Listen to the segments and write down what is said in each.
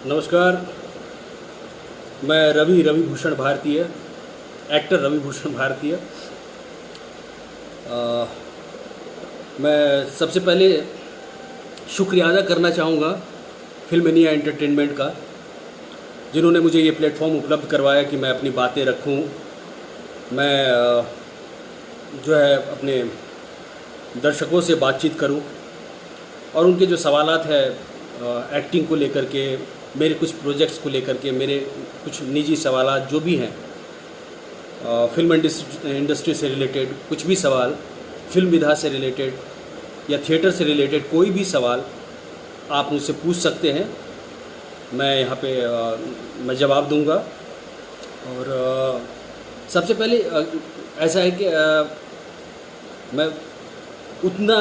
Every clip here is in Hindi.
नमस्कार। मैं रवि भूषण भारतीय, एक्टर रवि भूषण भारतीय। मैं सबसे पहले शुक्रिया अदा करना चाहूँगा फिल्म इंडिया एंटरटेनमेंट का, जिन्होंने मुझे ये प्लेटफॉर्म उपलब्ध करवाया कि मैं अपनी बातें रखूँ। मैं जो है अपने दर्शकों से बातचीत करूं और उनके जो सवालात है एक्टिंग को लेकर के, मेरे कुछ प्रोजेक्ट्स को लेकर के, मेरे कुछ निजी सवालात जो भी हैं, फिल्म इंडस्ट्री से रिलेटेड कुछ भी सवाल, फिल्म विधा से रिलेटेड या थिएटर से रिलेटेड कोई भी सवाल आप मुझसे पूछ सकते हैं। मैं यहाँ पे मैं जवाब दूंगा। और सबसे पहले ऐसा है कि मैं उतना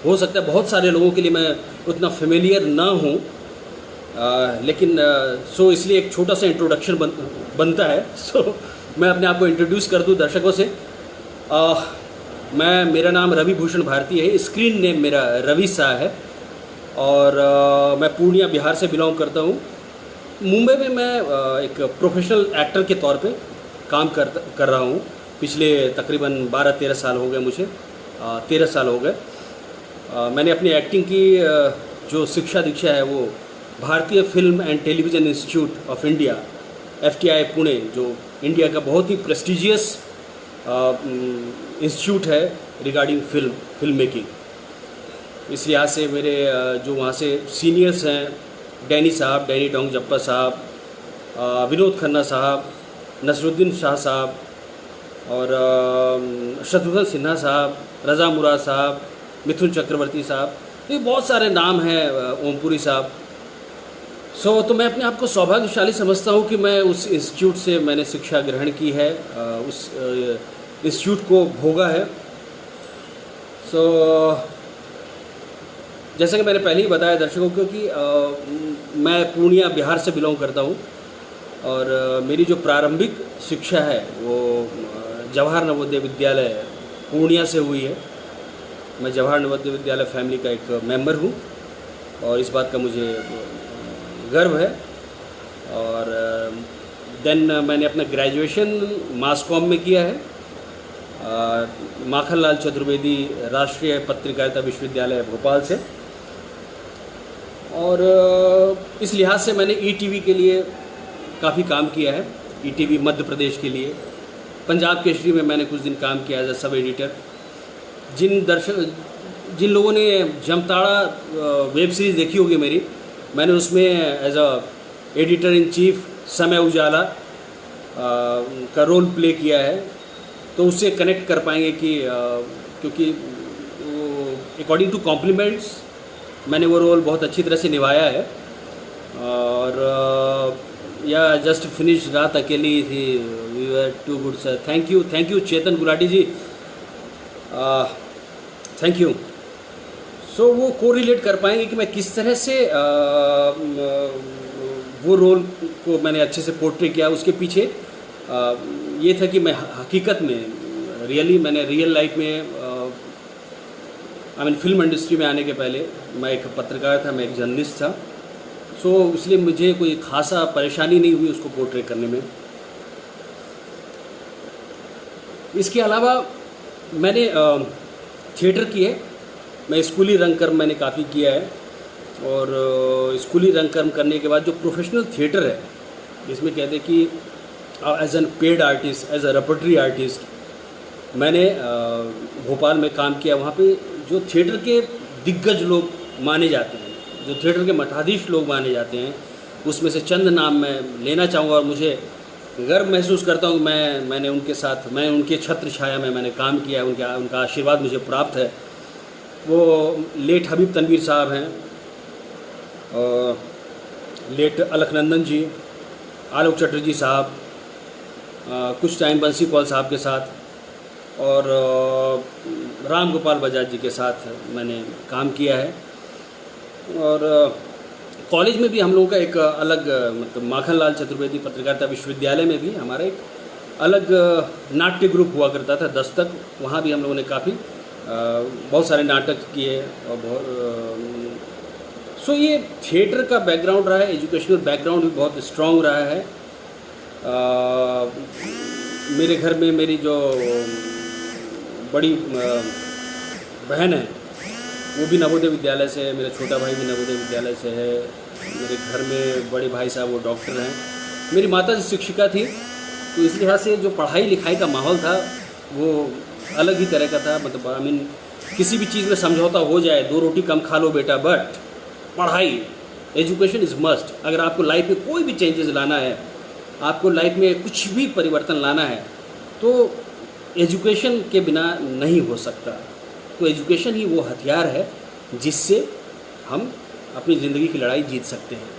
हो सकता है बहुत सारे लोगों के लिए मैं उतना फेमिलियर ना हूँ, लेकिन इसलिए एक छोटा सा इंट्रोडक्शन बनता है। मैं अपने आप को इंट्रोड्यूस कर दूँ दर्शकों से। मेरा नाम रवि भूषण भारती है, स्क्रीन नेम मेरा रवि शाह है और मैं पूर्णिया बिहार से बिलोंग करता हूँ। मुंबई में मैं एक प्रोफेशनल एक्टर के तौर पे काम कर रहा हूँ। पिछले तकरीबन 12-13 साल हो गए, मुझे 13 साल हो गए। मैंने अपनी एक्टिंग की जो शिक्षा दीक्षा है वो भारतीय film and television institute of India FTI Pune, जो इंडिया का बहुत ही प्रेस्टिजियस इंस्टीट्यूट है रिगार्डिंग फिल्म मेकिंग। इस लिहाज से मेरे जो वहाँ से सीनियर्स हैं, डैनी डोंग जप्पा साहब, विनोद खन्ना साहब, नसरुद्दीन शाह साहब और शत्रुघ्न सिन्हा साहब, रज़ा मुराद साहब, मिथुन चक्रवर्ती साहब, ये बहुत सारे नाम हैं, ओमपुरी साहब। तो मैं अपने आप को सौभाग्यशाली समझता हूँ कि मैं उस इंस्टीट्यूट से मैंने शिक्षा ग्रहण की है, उस इंस्टीट्यूट को भोगा है। जैसा कि मैंने पहले ही बताया दर्शकों को कि मैं पूर्णिया बिहार से बिलोंग करता हूँ और मेरी जो प्रारंभिक शिक्षा है वो जवाहर नवोदय विद्यालय पूर्णिया से हुई है। मैं जवाहर नवोदय विद्यालय फैमिली का एक मेंबर हूँ और इस बात का मुझे गर्व है। और देन मैंने अपना ग्रेजुएशन मास कॉम में किया है, माखनलाल चतुर्वेदी राष्ट्रीय पत्रकारिता विश्वविद्यालय भोपाल से। और इस लिहाज से मैंने ETV के लिए काफ़ी काम किया है। ETV मध्य प्रदेश के लिए, पंजाब केसरी में मैंने कुछ दिन काम किया एज अ सब एडिटर। जिन लोगों ने जमताड़ा वेब सीरीज़ देखी होगी मेरी, मैंने उसमें as a editor in chief Samay Ujala का रोल प्ले किया है। तो उससे कनेक्ट कर पाएंगे कि क्योंकि अकॉर्डिंग टू कॉम्प्लीमेंट्स मैंने वो रोल बहुत अच्छी तरह से निभाया है। और या जस्ट फिनिश रात अकेली थी, we were too good sir, thank you Chetan Gulati ji, thank you. वो कोरिलेट कर पाएंगे कि मैं किस तरह से वो रोल को मैंने अच्छे से पोर्ट्रे किया। उसके पीछे ये था कि मैं हकीकत में मैंने रियल लाइफ में फिल्म इंडस्ट्री में आने के पहले मैं एक पत्रकार था, मैं एक जर्नलिस्ट था। इसलिए मुझे कोई खासा परेशानी नहीं हुई उसको पोर्ट्रे करने में। इसके अलावा मैंने थिएटर किए, मैं स्कूली रंगकर्म मैंने काफ़ी किया है। और स्कूली रंगकर्म करने के बाद जो प्रोफेशनल थिएटर है, जिसमें कहते हैं कि as an paid artist, as a repertory artist, मैंने भोपाल में काम किया। वहाँ पे जो थिएटर के दिग्गज लोग माने जाते हैं, जो थिएटर के मठाधीश लोग माने जाते हैं, उसमें से चंद नाम मैं लेना चाहूँगा। और मुझे गर्व महसूस करता हूँ मैंने उनके साथ, मैं उनके छत्र छाया में मैंने काम किया, उनका आशीर्वाद मुझे प्राप्त है। वो लेट हबीब तनवीर साहब हैं, और लेट अलखनंदन जी, आलोक चटर्जी साहब, कुछ टाइम बंसी कौल साहब के साथ, और राम गोपाल बजाज जी के साथ मैंने काम किया है। और कॉलेज में भी हम लोगों का एक अलग माखनलाल चतुर्वेदी पत्रकारिता विश्वविद्यालय में भी हमारा एक अलग नाट्य ग्रुप हुआ करता था, दस्तक। वहाँ भी हम लोगों ने काफ़ी बहुत सारे नाटक किए और सो ये थिएटर का बैकग्राउंड रहा है, एजुकेशनल बैकग्राउंड भी बहुत स्ट्रॉन्ग रहा है। मेरे घर में मेरी जो बड़ी बहन है वो भी नवोदय विद्यालय से है, मेरा छोटा भाई भी नवोदय विद्यालय से है, मेरे घर में बड़े भाई साहब वो डॉक्टर हैं, मेरी माता जी शिक्षिका थी। तो इस लिहाज से जो पढ़ाई लिखाई का माहौल था वो अलग ही तरह का था। मतलब आई मीन किसी भी चीज़ में समझौता हो जाए, 2 रोटी कम खा लो बेटा, बट पढ़ाई, एजुकेशन इज़ मस्ट। अगर आपको लाइफ में कोई भी चेंजेस लाना है, आपको लाइफ में कुछ भी परिवर्तन लाना है, तो एजुकेशन के बिना नहीं हो सकता। तो एजुकेशन ही वो हथियार है जिससे हम अपनी ज़िंदगी की लड़ाई जीत सकते हैं।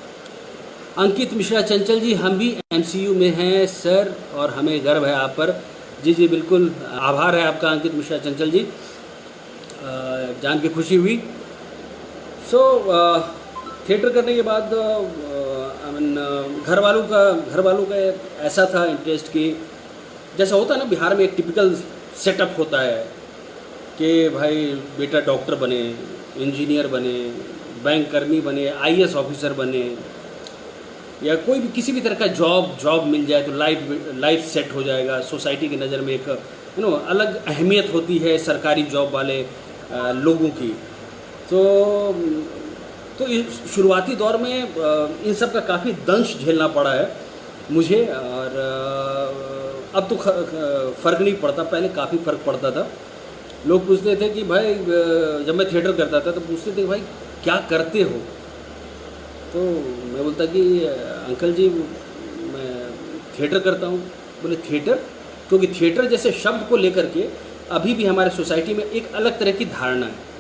अंकित मिश्रा चंचल जी, हम भी एमसीयू में हैं सर और हमें गर्व है आप पर। जी जी बिल्कुल, आभार है आपका अंकित मिश्रा चंचल जी, जान के खुशी हुई। सो थिएटर करने के बाद आई मीन घर वालों का ऐसा था इंटरेस्ट कि जैसा होता है ना बिहार में एक टिपिकल सेटअप होता है कि भाई बेटा डॉक्टर बने, इंजीनियर बने, बैंक कर्मी बने, आईएएस ऑफिसर बने, या कोई भी किसी भी तरह का जॉब मिल जाए तो लाइफ सेट हो जाएगा। सोसाइटी की नज़र में एक अलग अहमियत होती है सरकारी जॉब वाले लोगों की। तो इस शुरुआती दौर में इन सब का काफ़ी दंश झेलना पड़ा है मुझे, और अब तो फ़र्क नहीं पड़ता, पहले काफ़ी फ़र्क पड़ता था। लोग पूछते थे कि भाई, जब मैं थिएटर करता था तो पूछते थे भाई क्या करते हो, तो मैं बोलता कि अंकल जी मैं थिएटर करता हूँ। बोले थिएटर? क्योंकि थिएटर जैसे शब्द को लेकर के अभी भी हमारे सोसाइटी में एक अलग तरह की धारणा है।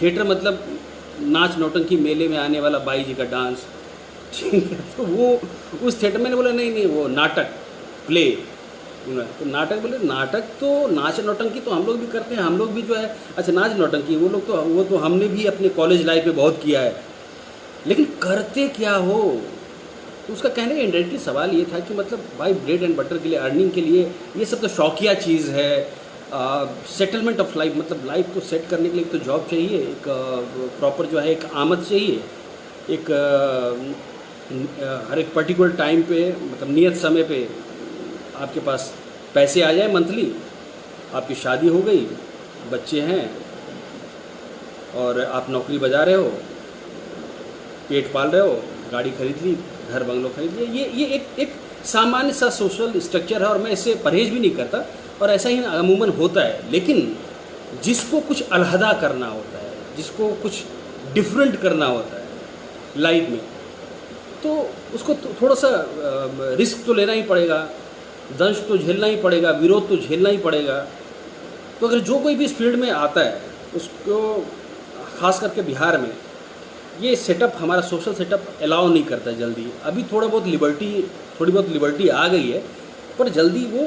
थिएटर मतलब नाच नौटंकी मेले में आने वाला बाई जी का डांस, ठीक है। तो वो उस थिएटर में बोला नहीं वो नाटक, प्ले। तो नाटक, बोले नाटक तो नाच नौटंकी तो हम लोग भी करते हैं, हम लोग भी जो है, अच्छा नाच नौटंकी वो तो हमने भी अपने कॉलेज लाइफ में बहुत किया है, लेकिन करते क्या हो? तो उसका कहने का इंडायरेक्टली सवाल ये था कि मतलब भाई ब्रेड एंड बटर के लिए, अर्निंग के लिए ये सब तो शौकिया चीज़ है। सेटलमेंट ऑफ लाइफ, मतलब लाइफ को सेट करने के लिए एक तो जॉब चाहिए, एक प्रॉपर जो है एक आमद चाहिए, एक हर एक पर्टिकुलर टाइम पे, मतलब नियत समय पे आपके पास पैसे आ जाए मंथली, आपकी शादी हो गई, बच्चे हैं और आप नौकरी बजा रहे हो, पेट पाल रहे हो, गाड़ी खरीद ली, घर बंगलो खरीद लिया। ये एक सामान्य सा सोशल स्ट्रक्चर है और मैं इससे परहेज भी नहीं करता और ऐसा ही अमूमन होता है। लेकिन जिसको कुछ अलहदा करना होता है, जिसको कुछ डिफरेंट करना होता है लाइफ में, तो उसको थोड़ा सा रिस्क तो लेना ही पड़ेगा, दंश तो झेलना ही पड़ेगा, विरोध तो झेलना ही पड़ेगा। तो अगर जो कोई भी इस फील्ड में आता है उसको, ख़ास करके बिहार में ये सेटअप, हमारा सोशल सेटअप अलाउ नहीं करता जल्दी। अभी थोड़ी बहुत लिबर्टी आ गई है, पर जल्दी वो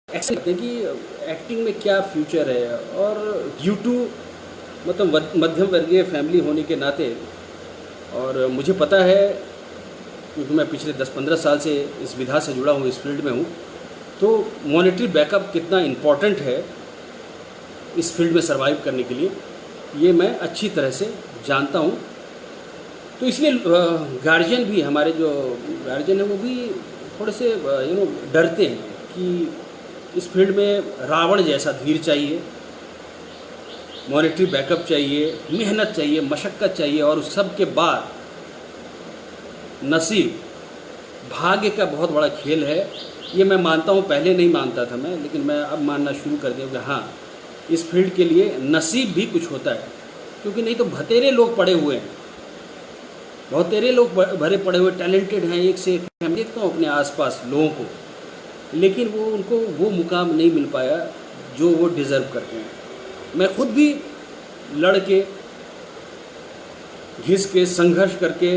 एक्सेप्ट करते हैं कि एक्टिंग में क्या फ्यूचर है। और ड्यू टू मतलब मध्यम वर्गीय फैमिली होने के नाते, और मुझे पता है क्योंकि मैं पिछले 10-15 साल से इस विधा से जुड़ा हूँ, इस फील्ड में हूँ, तो मॉनेटरी बैकअप कितना इम्पॉर्टेंट है इस फील्ड में सर्वाइव करने के लिए, ये मैं अच्छी तरह से जानता हूँ। तो इसलिए गार्जियन भी, हमारे जो गार्जियन हैं वो भी थोड़े से डरते हैं कि इस फील्ड में रावण जैसा धीर चाहिए, मॉनेटरी बैकअप चाहिए, मेहनत चाहिए, मशक्क़त चाहिए, और उस सब के बाद नसीब, भाग्य का बहुत बड़ा खेल है। ये मैं मानता हूँ, पहले नहीं मानता था मैं, लेकिन मैं अब मानना शुरू कर दिया कि हाँ, इस फील्ड के लिए नसीब भी कुछ होता है। क्योंकि नहीं तो बतेरे लोग पड़े हुए हैं, बहुतेरे लोग भरे पड़े हुए टैलेंटेड हैं, एक से एक। मैं देखता हूँ अपने आसपास लोगों को, लेकिन उनको वो मुकाम नहीं मिल पाया जो वो डिज़र्व करते हैं। मैं खुद भी लड़ के, घिस के, संघर्ष करके,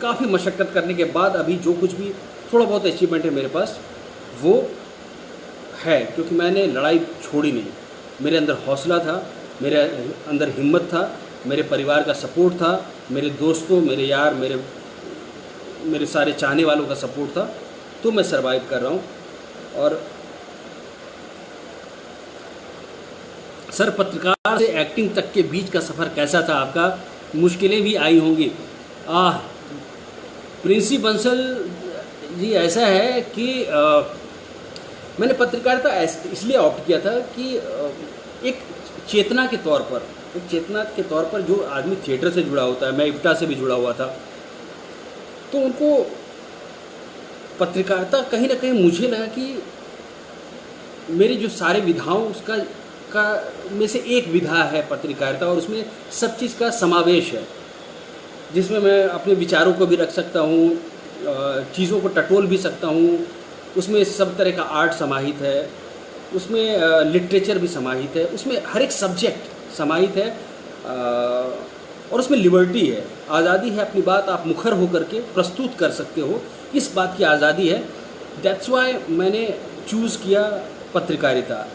काफ़ी मशक्क़त करने के बाद अभी जो कुछ भी थोड़ा बहुत अचीवमेंट है मेरे पास, वो है क्योंकि मैंने लड़ाई छोड़ी नहीं। मेरे अंदर हौसला था, मेरे अंदर हिम्मत था, मेरे परिवार का सपोर्ट था, मेरे दोस्तों, मेरे यार, मेरे सारे चाहने वालों का सपोर्ट था, तो मैं सर्वाइव कर रहा हूँ। और सर, पत्रकार से एक्टिंग तक के बीच का सफ़र कैसा था आपका? मुश्किलें भी आई होंगी। प्रिंसी बंसल जी, ऐसा है कि मैंने पत्रकारिता इसलिए ऑप्ट किया था कि एक चेतना के तौर पर, जो आदमी थिएटर से जुड़ा होता है, मैं इप्टा से भी जुड़ा हुआ था, तो उनको पत्रकारिता कहीं ना कहीं मुझे लगा कि मेरी जो सारे विधाओं का में से एक विधा है पत्रकारिता, और उसमें सब चीज़ का समावेश है, जिसमें मैं अपने विचारों को भी रख सकता हूँ, चीज़ों को टटोल भी सकता हूँ। उसमें सब तरह का आर्ट समाहित है, उसमें लिटरेचर भी समाहित है, उसमें हर एक सब्जेक्ट समाहित है, और उसमें लिबर्टी है, आज़ादी है, अपनी बात आप मुखर होकर के प्रस्तुत कर सकते हो, इस बात की आज़ादी है। दैट्स वाई मैंने चूज़ किया पत्रकारिता।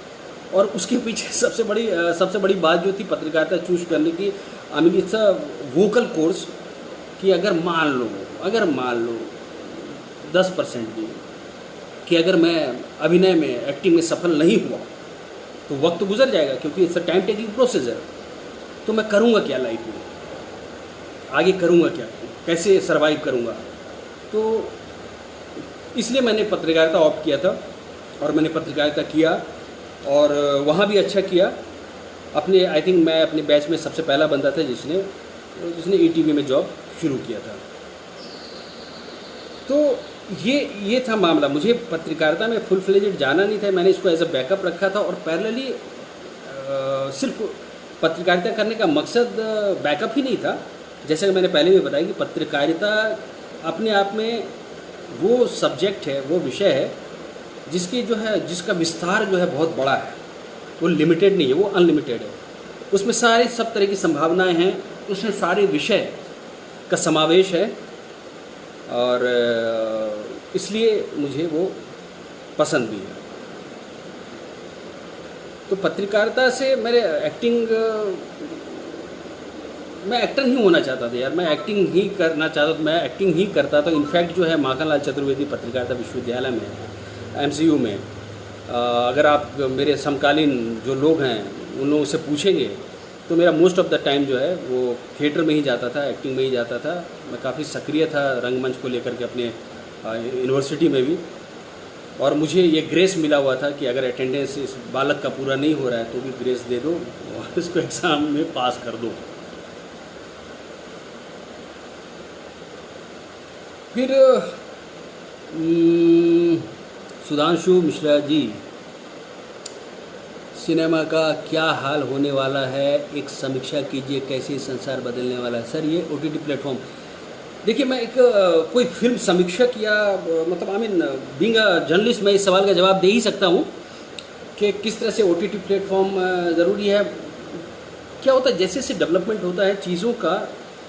और उसके पीछे सबसे बड़ी बात जो थी पत्रकारिता चूज़ करने की, I mean it's a vocal course, कि अगर मान लो 10% भी कि अगर मैं अभिनय में, एक्टिंग में सफल नहीं हुआ तो वक्त तो गुजर जाएगा, क्योंकि it's a time taking process है। तो मैं करूँगा क्या लाइफ में, आगे करूँगा क्या, कैसे सरवाइव करूँगा। तो इसलिए मैंने पत्रकारिता ऑप्ट किया था, और मैंने पत्रकारिता किया, और वहाँ भी अच्छा किया। आई थिंक मैं अपने बैच में सबसे पहला बंदा था जिसने ईटीवी में जॉब शुरू किया था। तो ये था मामला। मुझे पत्रकारिता में फुल फ्लेजेड जाना नहीं था, मैंने इसको एज अ बैकअप रखा था, और पैरेलली सिर्फ पत्रकारिता करने का मकसद बैकअप ही नहीं था। जैसे कि मैंने पहले भी बताया कि पत्रकारिता अपने आप में वो सब्जेक्ट है, वो विषय है जिसका विस्तार जो है बहुत बड़ा है, वो लिमिटेड नहीं है, वो अनलिमिटेड है। उसमें सब तरह की संभावनाएं हैं, उसमें सारे विषय का समावेश है, और इसलिए मुझे वो पसंद भी है। तो पत्रकारिता से मैं एक्टर ही होना चाहता था यार, मैं एक्टिंग ही करना चाहता था, मैं एक्टिंग ही करता था। इनफैक्ट जो है माखनलाल चतुर्वेदी पत्रकारिता विश्वविद्यालय में, एमसीयू में, अगर आप मेरे समकालीन जो लोग हैं उन लोगों से पूछेंगे तो मेरा मोस्ट ऑफ द टाइम जो है वो थिएटर में ही जाता था, एक्टिंग में ही जाता था। मैं काफ़ी सक्रिय था रंगमंच को लेकर के अपने यूनिवर्सिटी में भी, और मुझे ये ग्रेस मिला हुआ था कि अगर अटेंडेंस इस बालक का पूरा नहीं हो रहा है तो भी ग्रेस दे दो और इसको एग्ज़ाम में पास कर दो। फिर सुधांशु मिश्रा जी, सिनेमा का क्या हाल होने वाला है, एक समीक्षा कीजिए, कैसे संसार बदलने वाला है। सर ये ओटीटी प्लेटफॉर्म, देखिए मैं एक कोई फिल्म समीक्षक या मतलब I mean being a journalist मैं इस सवाल का जवाब दे ही सकता हूँ कि किस तरह से ओटीटी प्लेटफॉर्म ज़रूरी है। क्या होता है, जैसे जैसे डेवलपमेंट होता है चीज़ों का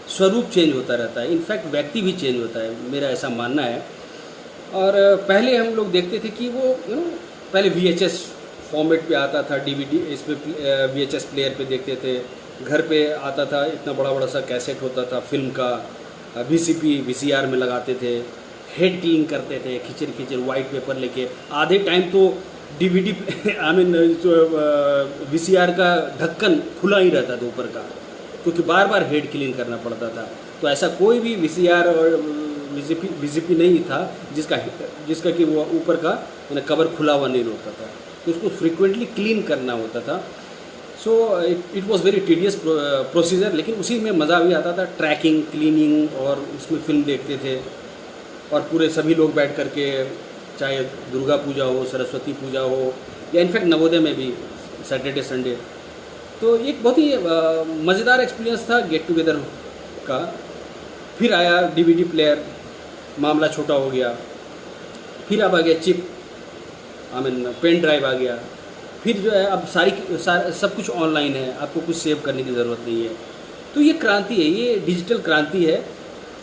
स्वरूप चेंज होता रहता है, इनफैक्ट व्यक्ति भी चेंज होता है, मेरा ऐसा मानना है। और पहले हम लोग देखते थे कि वो पहले VHS फॉर्मेट पे आता था, DVD इसमें VHS प्लेयर पे देखते थे, घर पे आता था, इतना बड़ा बड़ा सा कैसेट होता था फिल्म का, VCP VCR में लगाते थे, हेड क्लीन करते थे, खिचर वाइट पेपर लेके, आधे टाइम तो DVD आई मीन VCR का ढक्कन खुला ही रहता था ऊपर का, क्योंकि बार बार हेड क्लीन करना पड़ता था। तो ऐसा कोई भी VCR और VCP नहीं था जिसका कि वो ऊपर का कवर खुला हुआ नहीं होता था, तो उसको फ्रीक्वेंटली क्लीन करना होता था। So it was very tedious procedure, लेकिन उसी में मज़ा भी आता था, ट्रैकिंग, क्लीनिंग, और उसमें फिल्म देखते थे, और पूरे सभी लोग बैठ करके, चाहे दुर्गा पूजा हो, सरस्वती पूजा हो, या इनफैक्ट नवोदय में भी सैटरडे संडे। तो एक बहुत ही मज़ेदार एक्सपीरियंस था गेट टुगेदर का। फिर आया DVD प्लेयर, मामला छोटा हो गया। फिर अब आ गया chip, I mean pen drive आ गया। फिर जो है अब सब कुछ ऑनलाइन है, आपको कुछ सेव करने की ज़रूरत नहीं है। तो ये क्रांति है, ये डिजिटल क्रांति है,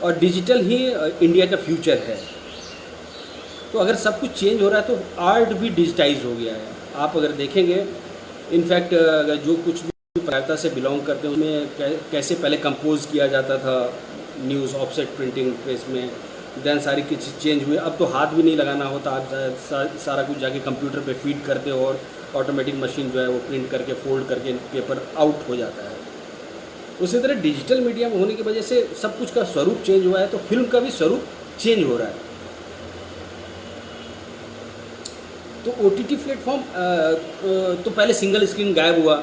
और डिजिटल ही इंडिया का फ्यूचर है। तो अगर सब कुछ चेंज हो रहा है तो आर्ट भी डिजिटाइज हो गया है। आप अगर देखेंगे, इनफैक्ट अगर जो कुछ भी पत्रकारिता से बिलोंग करते हैं उसमें कैसे पहले कंपोज किया जाता था, न्यूज़ ऑफसेट प्रिंटिंग प्रेस में, देन सारी चीज़ चेंज हुई। अब तो हाथ भी नहीं लगाना होता, आप सारा कुछ जाके कंप्यूटर पे फीड करते हो और ऑटोमेटिक मशीन जो है वो प्रिंट करके फोल्ड करके पेपर आउट हो जाता है। उसी तरह डिजिटल मीडिया में होने की वजह से सब कुछ का स्वरूप चेंज हुआ है, तो फिल्म का भी स्वरूप चेंज हो रहा है। तो OTT प्लेटफॉर्म तो पहले सिंगल स्क्रीन गायब हुआ,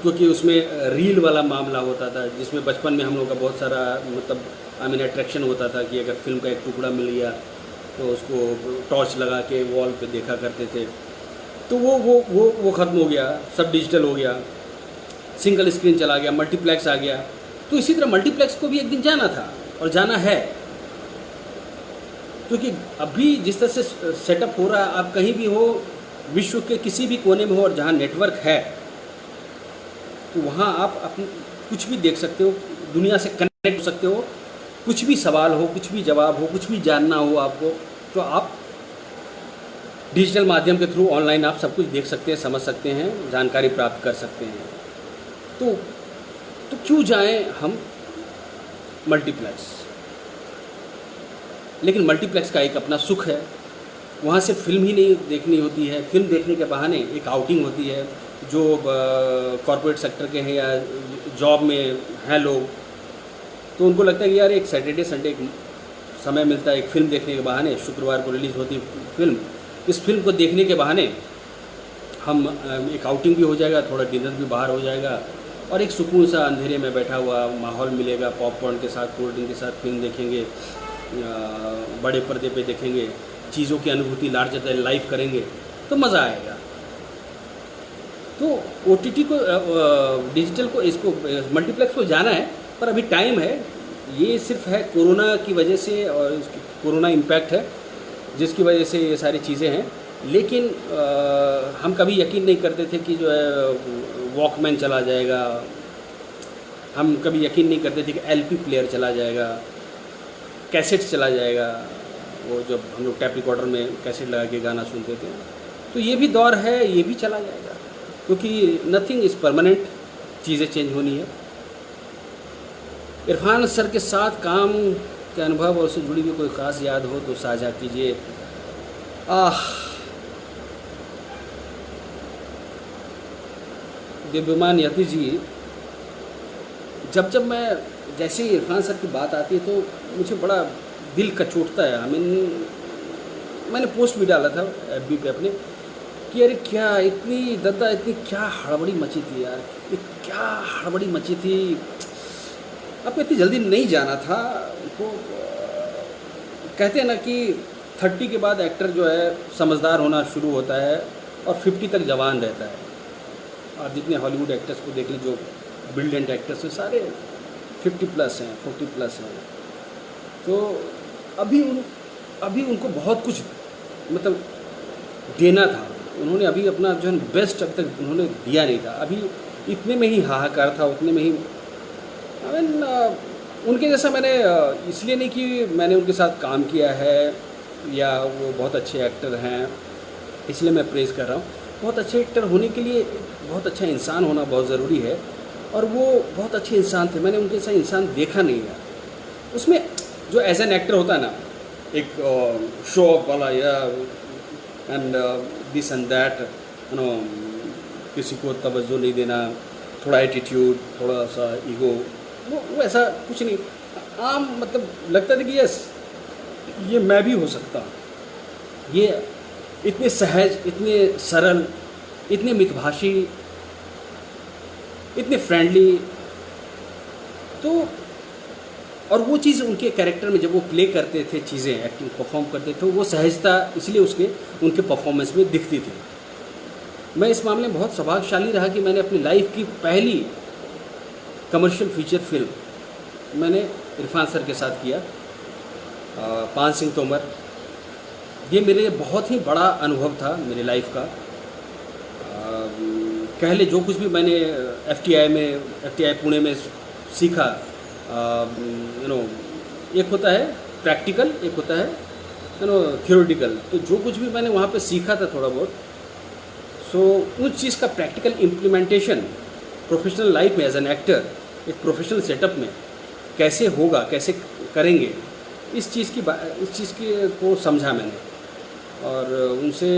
क्योंकि उसमें रील वाला मामला होता था, जिसमें बचपन में हम लोग का बहुत सारा मतलब अट्रैक्शन होता था कि अगर फिल्म का एक टुकड़ा मिल गया तो उसको टॉर्च लगा के वॉल पे देखा करते थे। तो वो ख़त्म हो गया, सब डिजिटल हो गया, सिंगल स्क्रीन चला गया, मल्टीप्लेक्स आ गया। तो इसी तरह मल्टीप्लेक्स को भी एक दिन जाना था और जाना है, क्योंकि अभी जिस तरह से सेटअप हो रहा है, आप कहीं भी हो, विश्व के किसी भी कोने में हो और जहाँ नेटवर्क है, तो वहाँ आप अपने कुछ भी देख सकते हो, दुनिया से कनेक्ट हो सकते हो। कुछ भी सवाल हो, कुछ भी जवाब हो, कुछ भी जानना हो आपको, तो आप डिजिटल माध्यम के थ्रू ऑनलाइन आप सब कुछ देख सकते हैं, समझ सकते हैं, जानकारी प्राप्त कर सकते हैं। तो क्यों जाएं हम मल्टीप्लेक्स? लेकिन मल्टीप्लेक्स का एक अपना सुख है, वहाँ से फिल्म ही नहीं देखनी होती है, फिल्म देखने के बहाने एक आउटिंग होती है। जो कॉर्पोरेट सेक्टर के हैं या जॉब में हैं लोग, तो उनको लगता है कि यार एक सैटरडे संडे समय मिलता है एक फ़िल्म देखने के बहाने, शुक्रवार को रिलीज़ होती फिल्म, इस फिल्म को देखने के बहाने हम एक आउटिंग भी हो जाएगा, थोड़ा डिनर भी बाहर हो जाएगा और एक सुकून सा अंधेरे में बैठा हुआ माहौल मिलेगा, पॉपकॉर्न के साथ, कोल्ड ड्रिंक के साथ फिल्म देखेंगे, बड़े पर्दे पे देखेंगे, चीज़ों की अनुभूति लार्जर देन लाइफ करेंगे, तो मज़ा आएगा। तो OTT को, डिजिटल को, इसको मल्टीप्लेक्स को जाना है, पर अभी टाइम है। ये सिर्फ है कोरोना की वजह से, और कोरोना इम्पैक्ट है जिसकी वजह से ये सारी चीज़ें हैं। लेकिन हम कभी यकीन नहीं करते थे कि जो है वॉकमैन चला जाएगा, हम कभी यकीन नहीं करते थे कि LP प्लेयर चला जाएगा, कैसेट चला जाएगा, वो जब हम लोग टैप रिकॉर्डर में कैसेट लगा के गाना सुनते थे। तो ये भी दौर है, ये भी चला जाएगा, क्योंकि नथिंग इज़ परमानेंट, चीज़ें चेंज होनी है। इरफान सर के साथ काम के अनुभव और उससे जुड़ी हुई कोई ख़ास याद हो तो साझा कीजिए। दिव्यमान यति जी, जब मैं जैसे ही इरफान सर की बात आती है तो मुझे बड़ा दिल कचोटता है। मैंने पोस्ट भी डाला था FB पे अपने कि अरे क्या इतनी क्या हड़बड़ी मची थी यार, क्या हड़बड़ी मची थी, आपको इतनी जल्दी नहीं जाना था। तो कहते हैं ना कि 30 के बाद एक्टर जो है समझदार होना शुरू होता है और 50 तक जवान रहता है। आप जितने हॉलीवुड एक्टर्स को देख लीजिए, जो ब्रिलियंट एक्टर्स हैं, सारे 50+ हैं, 40+ हैं। तो अभी उनको बहुत कुछ मतलब देना था, उन्होंने अभी अपना जो है बेस्ट अब तक उन्होंने दिया नहीं था। अभी इतने में ही हाहाकार था, उतने में ही उनके जैसा मैंने इसलिए नहीं कि मैंने उनके साथ काम किया है या वो बहुत अच्छे एक्टर हैं इसलिए मैं प्रेज़ कर रहा हूँ। बहुत अच्छे एक्टर होने के लिए बहुत अच्छा इंसान होना बहुत ज़रूरी है, और वो बहुत अच्छे इंसान थे। मैंने उनके जैसा इंसान देखा नहीं है। उसमें जो एज एन एक्टर होता है ना, एक शो ऑफ वाला या एंड दिस एंड दैट, किसी को तवज्जो नहीं देना, थोड़ा एटीट्यूड, थोड़ा सा ईगो, वो ऐसा कुछ नहीं। आम मतलब लगता था कि यस ये मैं भी हो सकता हूँ। ये इतने सहज, इतने सरल, इतने मितभाषी, इतने फ्रेंडली। तो और वो चीज़ उनके कैरेक्टर में जब वो प्ले करते थे, चीज़ें एक्टिंग परफॉर्म करते थे, वो सहजता इसलिए उनके परफॉर्मेंस में दिखती थी। मैं इस मामले में बहुत सौभाग्यशाली रहा कि मैंने अपनी लाइफ की पहली कमर्शियल फीचर फिल्म मैंने इरफान सर के साथ किया, पान सिंह तोमर। ये मेरे लिए बहुत ही बड़ा अनुभव था मेरी लाइफ का। कह ले जो कुछ भी मैंने FTI पुणे में सीखा, एक होता है प्रैक्टिकल, एक होता है थियोरेटिकल। तो जो कुछ भी मैंने वहाँ पे सीखा था थोड़ा बहुत, सो उस चीज़ का प्रैक्टिकल इम्प्लीमेंटेशन प्रोफेशनल लाइफ में एज एन एक्टर, एक प्रोफेशनल सेटअप में कैसे होगा, कैसे करेंगे, इस चीज़ को समझा मैंने। और उनसे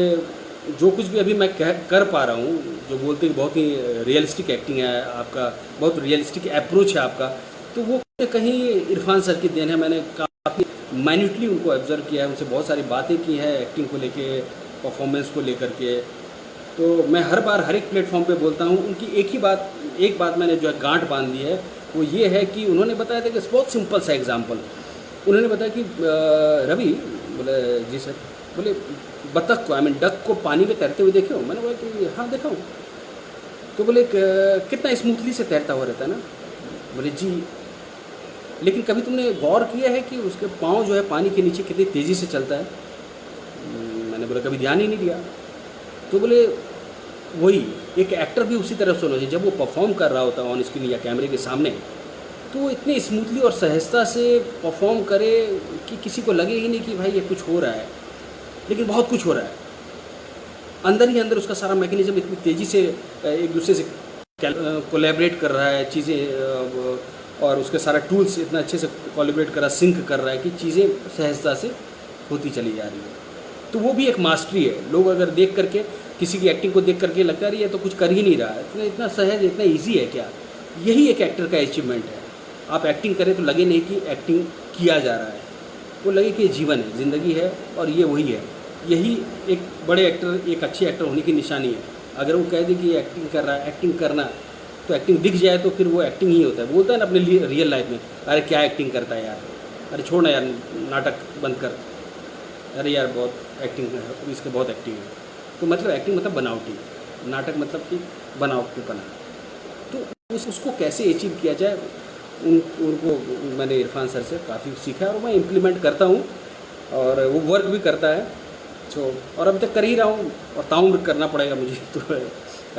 जो कुछ भी अभी मैं कर पा रहा हूँ, जो बोलते हैं बहुत ही रियलिस्टिक एक्टिंग है आपका, बहुत रियलिस्टिक अप्रोच है आपका, तो वो कहीं इरफान सर की देन है। मैंने काफ़ी माइन्यूटली उनको ऑब्जर्व किया है, उनसे बहुत सारी बातें की हैं एक्टिंग को लेके, परफॉर्मेंस को लेकर के। तो मैं हर बार हर एक प्लेटफॉर्म पे बोलता हूँ, उनकी एक बात मैंने जो है गांठ बांध दी है, वो ये है कि उन्होंने बताया था कि बहुत सिंपल सा एग्जांपल उन्होंने बताया कि रवि, बोले जी सर, बोले बतख को, डक को पानी में तैरते हुए देखे हो? मैंने बोला कि हाँ देखा हूँ। तो बोले कितना स्मूथली से तैरता हुआ रहता है ना? बोले जी, लेकिन कभी तुमने गौर किया है कि उसके पाँव जो है पानी के नीचे कितनी तेज़ी से चलता है? मैंने बोला कभी ध्यान ही नहीं दिया। तो बोले वही एक एक्टर भी उसी तरह से होना चाहिए, जब वो परफॉर्म कर रहा होता है ऑन स्क्रीन या कैमरे के सामने, तो वो इतने स्मूथली और सहजता से परफॉर्म करे कि किसी को लगे ही नहीं कि भाई ये कुछ हो रहा है, लेकिन बहुत कुछ हो रहा है। अंदर ही अंदर उसका सारा मैकेनिज्म इतनी तेज़ी से एक दूसरे से कोलैबोरेट कर रहा है चीज़ें, और उसके सारा टूल्स इतना अच्छे से कोलैबोरेट कर रहा है, सिंक कर रहा है कि चीज़ें सहजता से होती चली जा रही है। तो वो भी एक मास्टरी है। लोग अगर देख करके किसी की एक्टिंग को देख करके लगता है ये तो कुछ कर ही नहीं रहा है, इतना सहज, इतना ईजी है क्या? यही एक एक्टर का अचीवमेंट है। आप एक्टिंग करें तो लगे नहीं कि एक्टिंग किया जा रहा है, वो लगे कि ये जीवन है, ज़िंदगी है, और ये वही है। यही एक बड़े एक्टर, एक अच्छे एक्टर होने की निशानी है। अगर वो कह दे कि ये एक्टिंग कर रहा है, एक्टिंग करना, तो एक्टिंग दिख जाए तो फिर वो एक्टिंग ही होता है। बोलता है ना अपने रियल लाइफ में, अरे क्या एक्टिंग करता है यार, अरे छोड़ ना यार, नाटक बंद कर, अरे यार बहुत एक्टिंग है, इसके बहुत एक्टिंग है। तो मतलब एक्टिंग मतलब बनावटी, नाटक मतलब कि बनावटी बना। तो उसको कैसे अचीव किया जाए, उनको मैंने इरफान सर से काफ़ी सीखा और मैं इम्प्लीमेंट करता हूँ, और वो वर्क भी करता है। सो और अभी तक कर ही रहा हूँ, और ताउम्र करना पड़ेगा मुझे, तो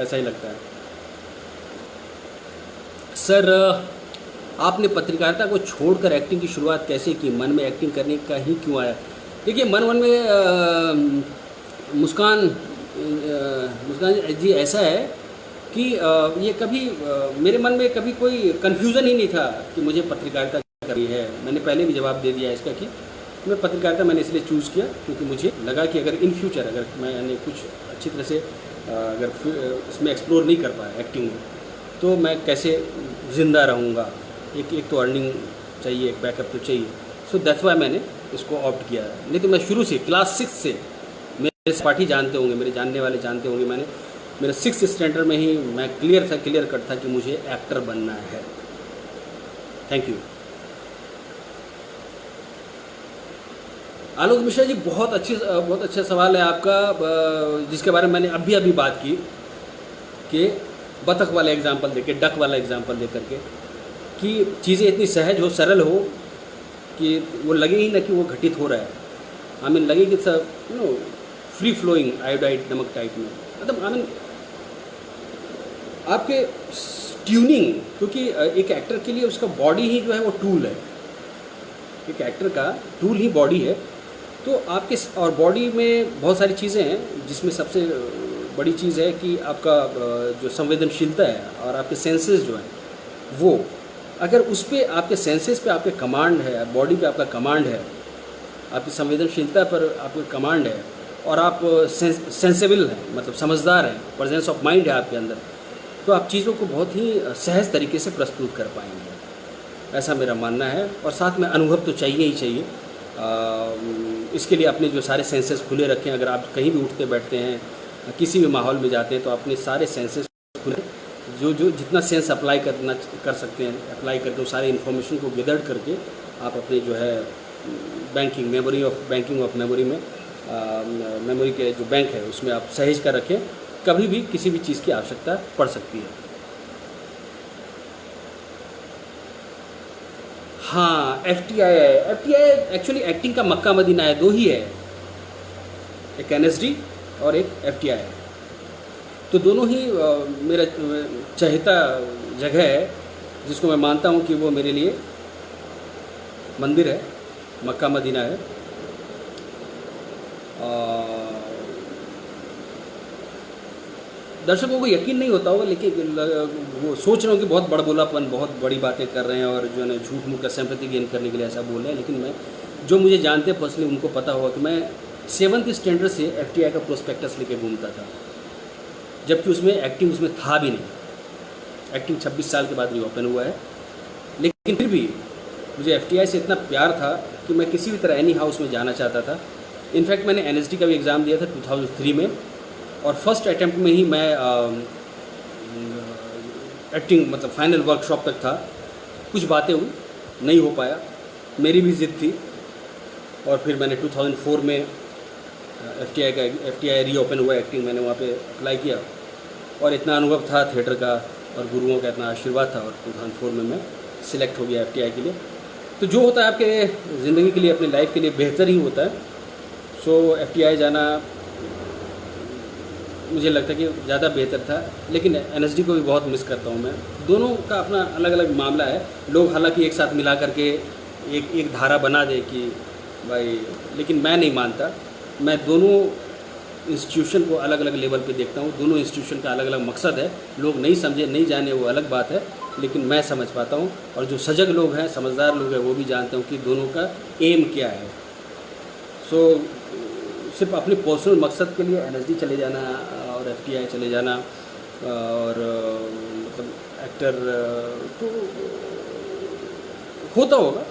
ऐसा ही लगता है। सर, आपने पत्रकारिता को छोड़कर एक्टिंग की शुरुआत कैसे की? मन में एक्टिंग करने का ही क्यों आया? देखिए, मन में मुस्कान जी ऐसा है कि ये कभी मेरे मन में कभी कोई कन्फ्यूज़न ही नहीं था कि मुझे पत्रकारिता करनी है। मैंने पहले भी जवाब दे दिया है इसका कि मैं पत्रकारिता मैंने इसलिए चूज़ किया क्योंकि मुझे लगा कि अगर इन फ्यूचर अगर मैंने कुछ अच्छी तरह से अगर इसमें एक्सप्लोर नहीं कर पाया एक्टिंग में, तो मैं कैसे ज़िंदा रहूँगा। एक तो अर्निंग चाहिए, एक बैकअप तो चाहिए। सो दैट्स वाई मैंने इसको ऑप्ट किया है। नहीं तो मैं शुरू से क्लास 6 से, मेरे पाठी जानते होंगे, मेरे जानने वाले जानते होंगे, मैंने मेरे 6th स्टैंडर्ड में ही मैं क्लियर कट था कि मुझे एक्टर बनना है। Thank you. आलोक मिश्रा जी, बहुत अच्छा सवाल है आपका, जिसके बारे में मैंने अभी बात की कि बतख वाला एग्जाम्पल देके, डक वाला एग्जाम्पल दे करके, कि चीज़ें इतनी सहज हो, सरल हो कि वो लगे ही ना कि वो घटित हो रहा है। आई मीन लगे कि सब फ्री फ्लोइंग आयोडाइड नमक टाइप में, मतलब आई मीन आपके ट्यूनिंग, क्योंकि एक एक्टर के लिए उसका बॉडी ही जो है वो टूल है। एक एक्टर का टूल ही बॉडी है। तो आपके और बॉडी में बहुत सारी चीज़ें हैं, जिसमें सबसे बड़ी चीज़ है कि आपका जो संवेदनशीलता है और आपके सेंसेस जो हैं, वो अगर उस पर आपके सेंसेस पे आपके कमांड है, बॉडी पे आपका कमांड है, आपकी संवेदनशीलता पर आपका कमांड है, और आप सेंसेबल हैं, मतलब समझदार हैं, प्रेजेंस ऑफ माइंड है आपके अंदर, तो आप चीज़ों को बहुत ही सहज तरीके से प्रस्तुत कर पाएंगे, ऐसा मेरा मानना है। और साथ में अनुभव तो चाहिए ही चाहिए। इसके लिए अपने जो सारे सेंसेस खुले रखें। अगर आप कहीं भी उठते बैठते हैं, किसी भी माहौल में जाते हैं, तो अपने सारे सेंसेस खुले, जो जितना सेंस अप्लाई कर सकते हैं, अप्लाई करके उस सारे इन्फॉर्मेशन को गैदर करके आप अपने जो है बैंकिंग ऑफ मेमोरी में, मेमोरी के जो बैंक है उसमें आप सहेज कर रखें। कभी भी किसी भी चीज़ की आवश्यकता पड़ सकती है। हाँ, FTI है। FTI एक्चुअली एक्टिंग का मक्का मदीना है, 2 ही है, एक NSD और एक FTI है। तो दोनों ही मेरा चहेता जगह है, जिसको मैं मानता हूँ कि वो मेरे लिए मंदिर है, मक्का मदीना है। दर्शकों को यकीन नहीं होता होगा, लेकिन वो सोच रहे हो कि बहुत बड़बोलापन, बहुत बड़ी बातें कर रहे हैं और जो है ना झूठ मूठ का सिंपैथी गेन करने के लिए ऐसा बोल रहे हैं। लेकिन मैं, जो मुझे जानते हैं पर्सनली, उनको पता होगा कि मैं 7th स्टैंडर्ड से एफटीआई का प्रोस्पेक्टस लेके घूमता था, जबकि उसमें एक्टिंग उसमें था भी नहीं। एक्टिंग 26 साल के बाद रीओपन हुआ है, लेकिन फिर भी मुझे एफटीआई से इतना प्यार था कि मैं किसी भी तरह एनी हाउस में जाना चाहता था। इनफैक्ट मैंने एनएसडी का भी एग्ज़ाम दिया था 2003 में, और फर्स्ट अटैम्प्ट में ही मैं एक्टिंग मतलब फाइनल वर्कशॉप तक था। कुछ बातें हुई, नहीं हो पाया, मेरी भी ज़िद थी, और फिर मैंने 2004 में एफटीआई रीओपन हुआ एक्टिंग, मैंने वहाँ पे अप्लाई किया, और इतना अनुभव था थिएटर का और गुरुओं का इतना आशीर्वाद था, और 2004 में मैं सिलेक्ट हो गया एफटीआई के लिए। तो जो होता है आपके ज़िंदगी के लिए, अपनी लाइफ के लिए बेहतर ही होता है। सो एफटीआई जाना मुझे लगता है कि ज़्यादा बेहतर था, लेकिन एनएसडी को भी बहुत मिस करता हूँ मैं। दोनों का अपना अलग अलग मामला है। लोग हालांकि एक साथ मिला करके एक धारा बना दे कि भाई, लेकिन मैं नहीं मानता। मैं दोनों इंस्टीट्यूशन को अलग अलग लेवल पे देखता हूँ। दोनों इंस्टीट्यूशन का अलग अलग मकसद है। लोग नहीं समझे, नहीं जाने, वो अलग बात है, लेकिन मैं समझ पाता हूँ, और जो सजग लोग हैं, समझदार लोग हैं, वो भी जानते हैं कि दोनों का एम क्या है। सो सिर्फ अपने पर्सनल मकसद के लिए एनएसडी चले जाना और एफटीआई चले जाना, और मतलब एक्टर तो होता होगा,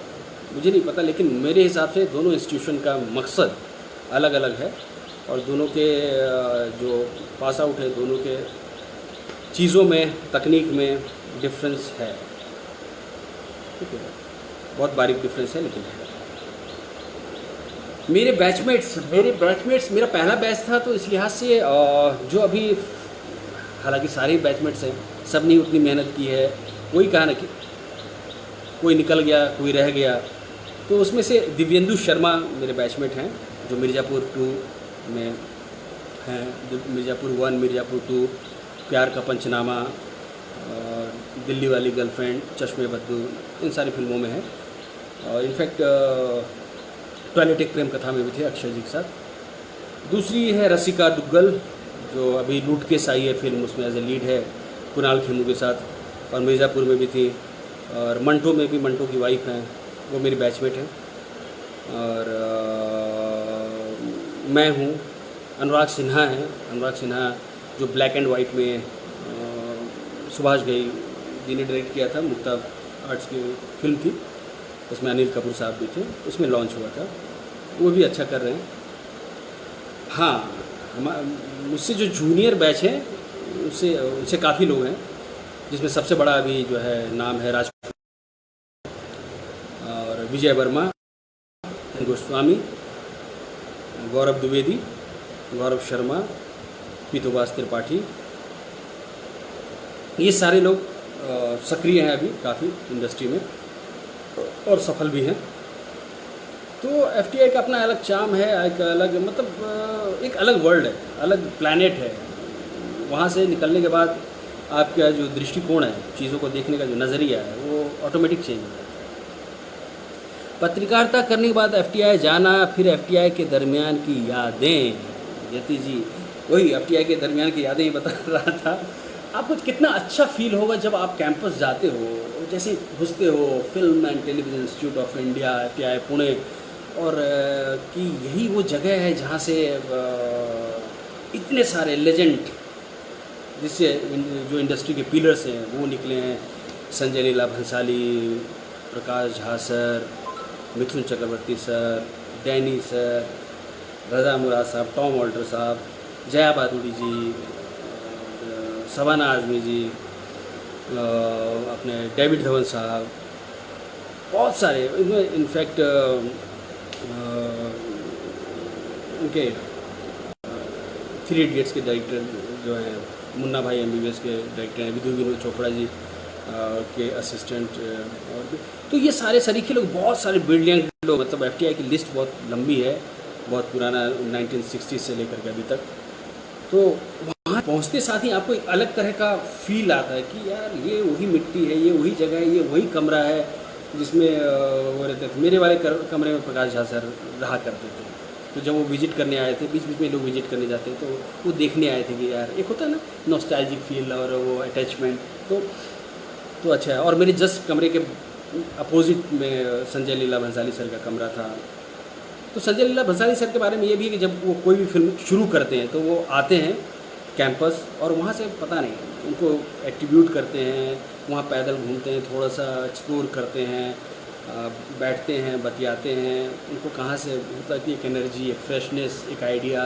मुझे नहीं पता, लेकिन मेरे हिसाब से दोनों इंस्टीट्यूशन का मकसद अलग अलग है, और दोनों के जो पास आउट है, दोनों के चीज़ों में, तकनीक में डिफरेंस है। ठीक है, बहुत बारीक डिफरेंस है, लेकिन है। मेरे बैचमेट्स मेरा पहला बैच था, तो इस लिहाज से जो अभी, हालांकि सारे बैचमेट्स हैं, सब ने उतनी मेहनत की है। कोई कहा ना कि कोई निकल गया, कोई रह गया, तो उसमें से दिव्येंदु शर्मा मेरे बैचमेट हैं, जो मिर्ज़ापुर 2 में हैं, मिर्ज़ापुर 1, मिर्ज़ापुर 2, प्यार का पंचनामा, दिल्ली वाली गर्लफ्रेंड, चश्मे बद्दू, इन सारी फिल्मों में है। और इनफैक्ट टॉयलेट एक प्रेम कथा में भी थे अक्षय जी के साथ। दूसरी है रसिका दुग्गल, जो अभी लूट केस आई है फिल्म, उसमें एज ए लीड है कुणाल खेमू के साथ, और मिर्ज़ापुर में भी थी, और मंटो में भी, मंटो की वाइफ हैं, वो मेरी बैचमेट हैं। और मैं हूँ, अनुराग सिन्हा हैं, अनुराग सिन्हा जो ब्लैक एंड वाइट में सुभाष घई जी ने डायरेक्ट किया था, मुक्ता आर्ट्स की फिल्म थी, उसमें अनिल कपूर साहब भी थे, उसमें लॉन्च हुआ था, वो भी अच्छा कर रहे हैं। हाँ, मुझसे जो जूनियर बैच है, उनसे काफ़ी लोग हैं, जिसमें सबसे बड़ा अभी जो है नाम है राज और विजय वर्मा, गोस्वामी, गौरव द्विवेदी, गौरव शर्मा, पीतोबास त्रिपाठी, ये सारे लोग सक्रिय हैं अभी काफ़ी इंडस्ट्री में, और सफल भी हैं। तो एफटीआई का अपना अलग चार्म है, एक अलग मतलब एक अलग वर्ल्ड है, अलग प्लैनेट है। वहाँ से निकलने के बाद आपका जो दृष्टिकोण है, चीज़ों को देखने का जो नज़रिया है, वो ऑटोमेटिक चेंज हो जाता है। पत्रकारिता करने के बाद एफटीआई जाना, फिर एफटीआई के दरमियान की यादें, यति जी वही एफटीआई के दरमियान की यादें ही बता रहा था। आपको कितना अच्छा फील होगा जब आप कैंपस जाते हो, जैसे घुसते हो, film and television institute of India, FTI Pune, और कि यही वो जगह है जहाँ से इतने सारे लेजेंड, जिससे जो इंडस्ट्री के पिलर्स हैं वो निकले हैं। Sanjay Leela Bhansali, Prakash Jha sir, Mithun Chakraborty sir, Danny sir, रज़ा मुराद साहब, टॉम वॉल्टर साहब, जया भादुड़ी जी, सवाना आज़मी जी, अपने डेविड धवन साहब, बहुत सारे, इनमें इनफैक्ट उनके 3 इडियट्स के डायरेक्टर जो हैं, मुन्ना भाई एमबीबीएस के डायरेक्टर हैं, विधु विनोद चोपड़ा जी के असिस्टेंट, और भी। तो ये सारे सरीखे लोग, बहुत सारे ब्रिलियंट लोग, मतलब एफटीआई की लिस्ट बहुत लंबी है, बहुत पुराना 1960 से लेकर के अभी तक। तो वहाँ पहुँचते साथ ही आपको एक अलग तरह का फील आता है कि यार ये वही मिट्टी है, ये वही जगह है, ये वही कमरा है जिसमें वो रहते थे। मेरे वाले कमरे में प्रकाश झा सर रहा करते थे। तो जब वो विज़िट करने आए थे, बीच बीच में लोग विज़िट करने जाते तो वो देखने आए थे कि यार एक होता है ना नॉस्टैल्जिक फील और वो अटैचमेंट, तो अच्छा है। और मेरे जस्ट कमरे के अपोजिट में संजय लीला भंसाली सर का कमरा था, तो संजय लीला भंसाली सर के बारे में ये भी है कि जब वो कोई भी फिल्म शुरू करते हैं तो वो आते हैं कैंपस और वहाँ से पता नहीं उनको एट्रीब्यूट करते हैं, वहाँ पैदल घूमते हैं, थोड़ा सा एक्सप्लोर करते हैं, बैठते हैं, बतियाते हैं, उनको कहाँ से होता है कि एक एनर्जी, एक फ्रेशनेस, एक आइडिया,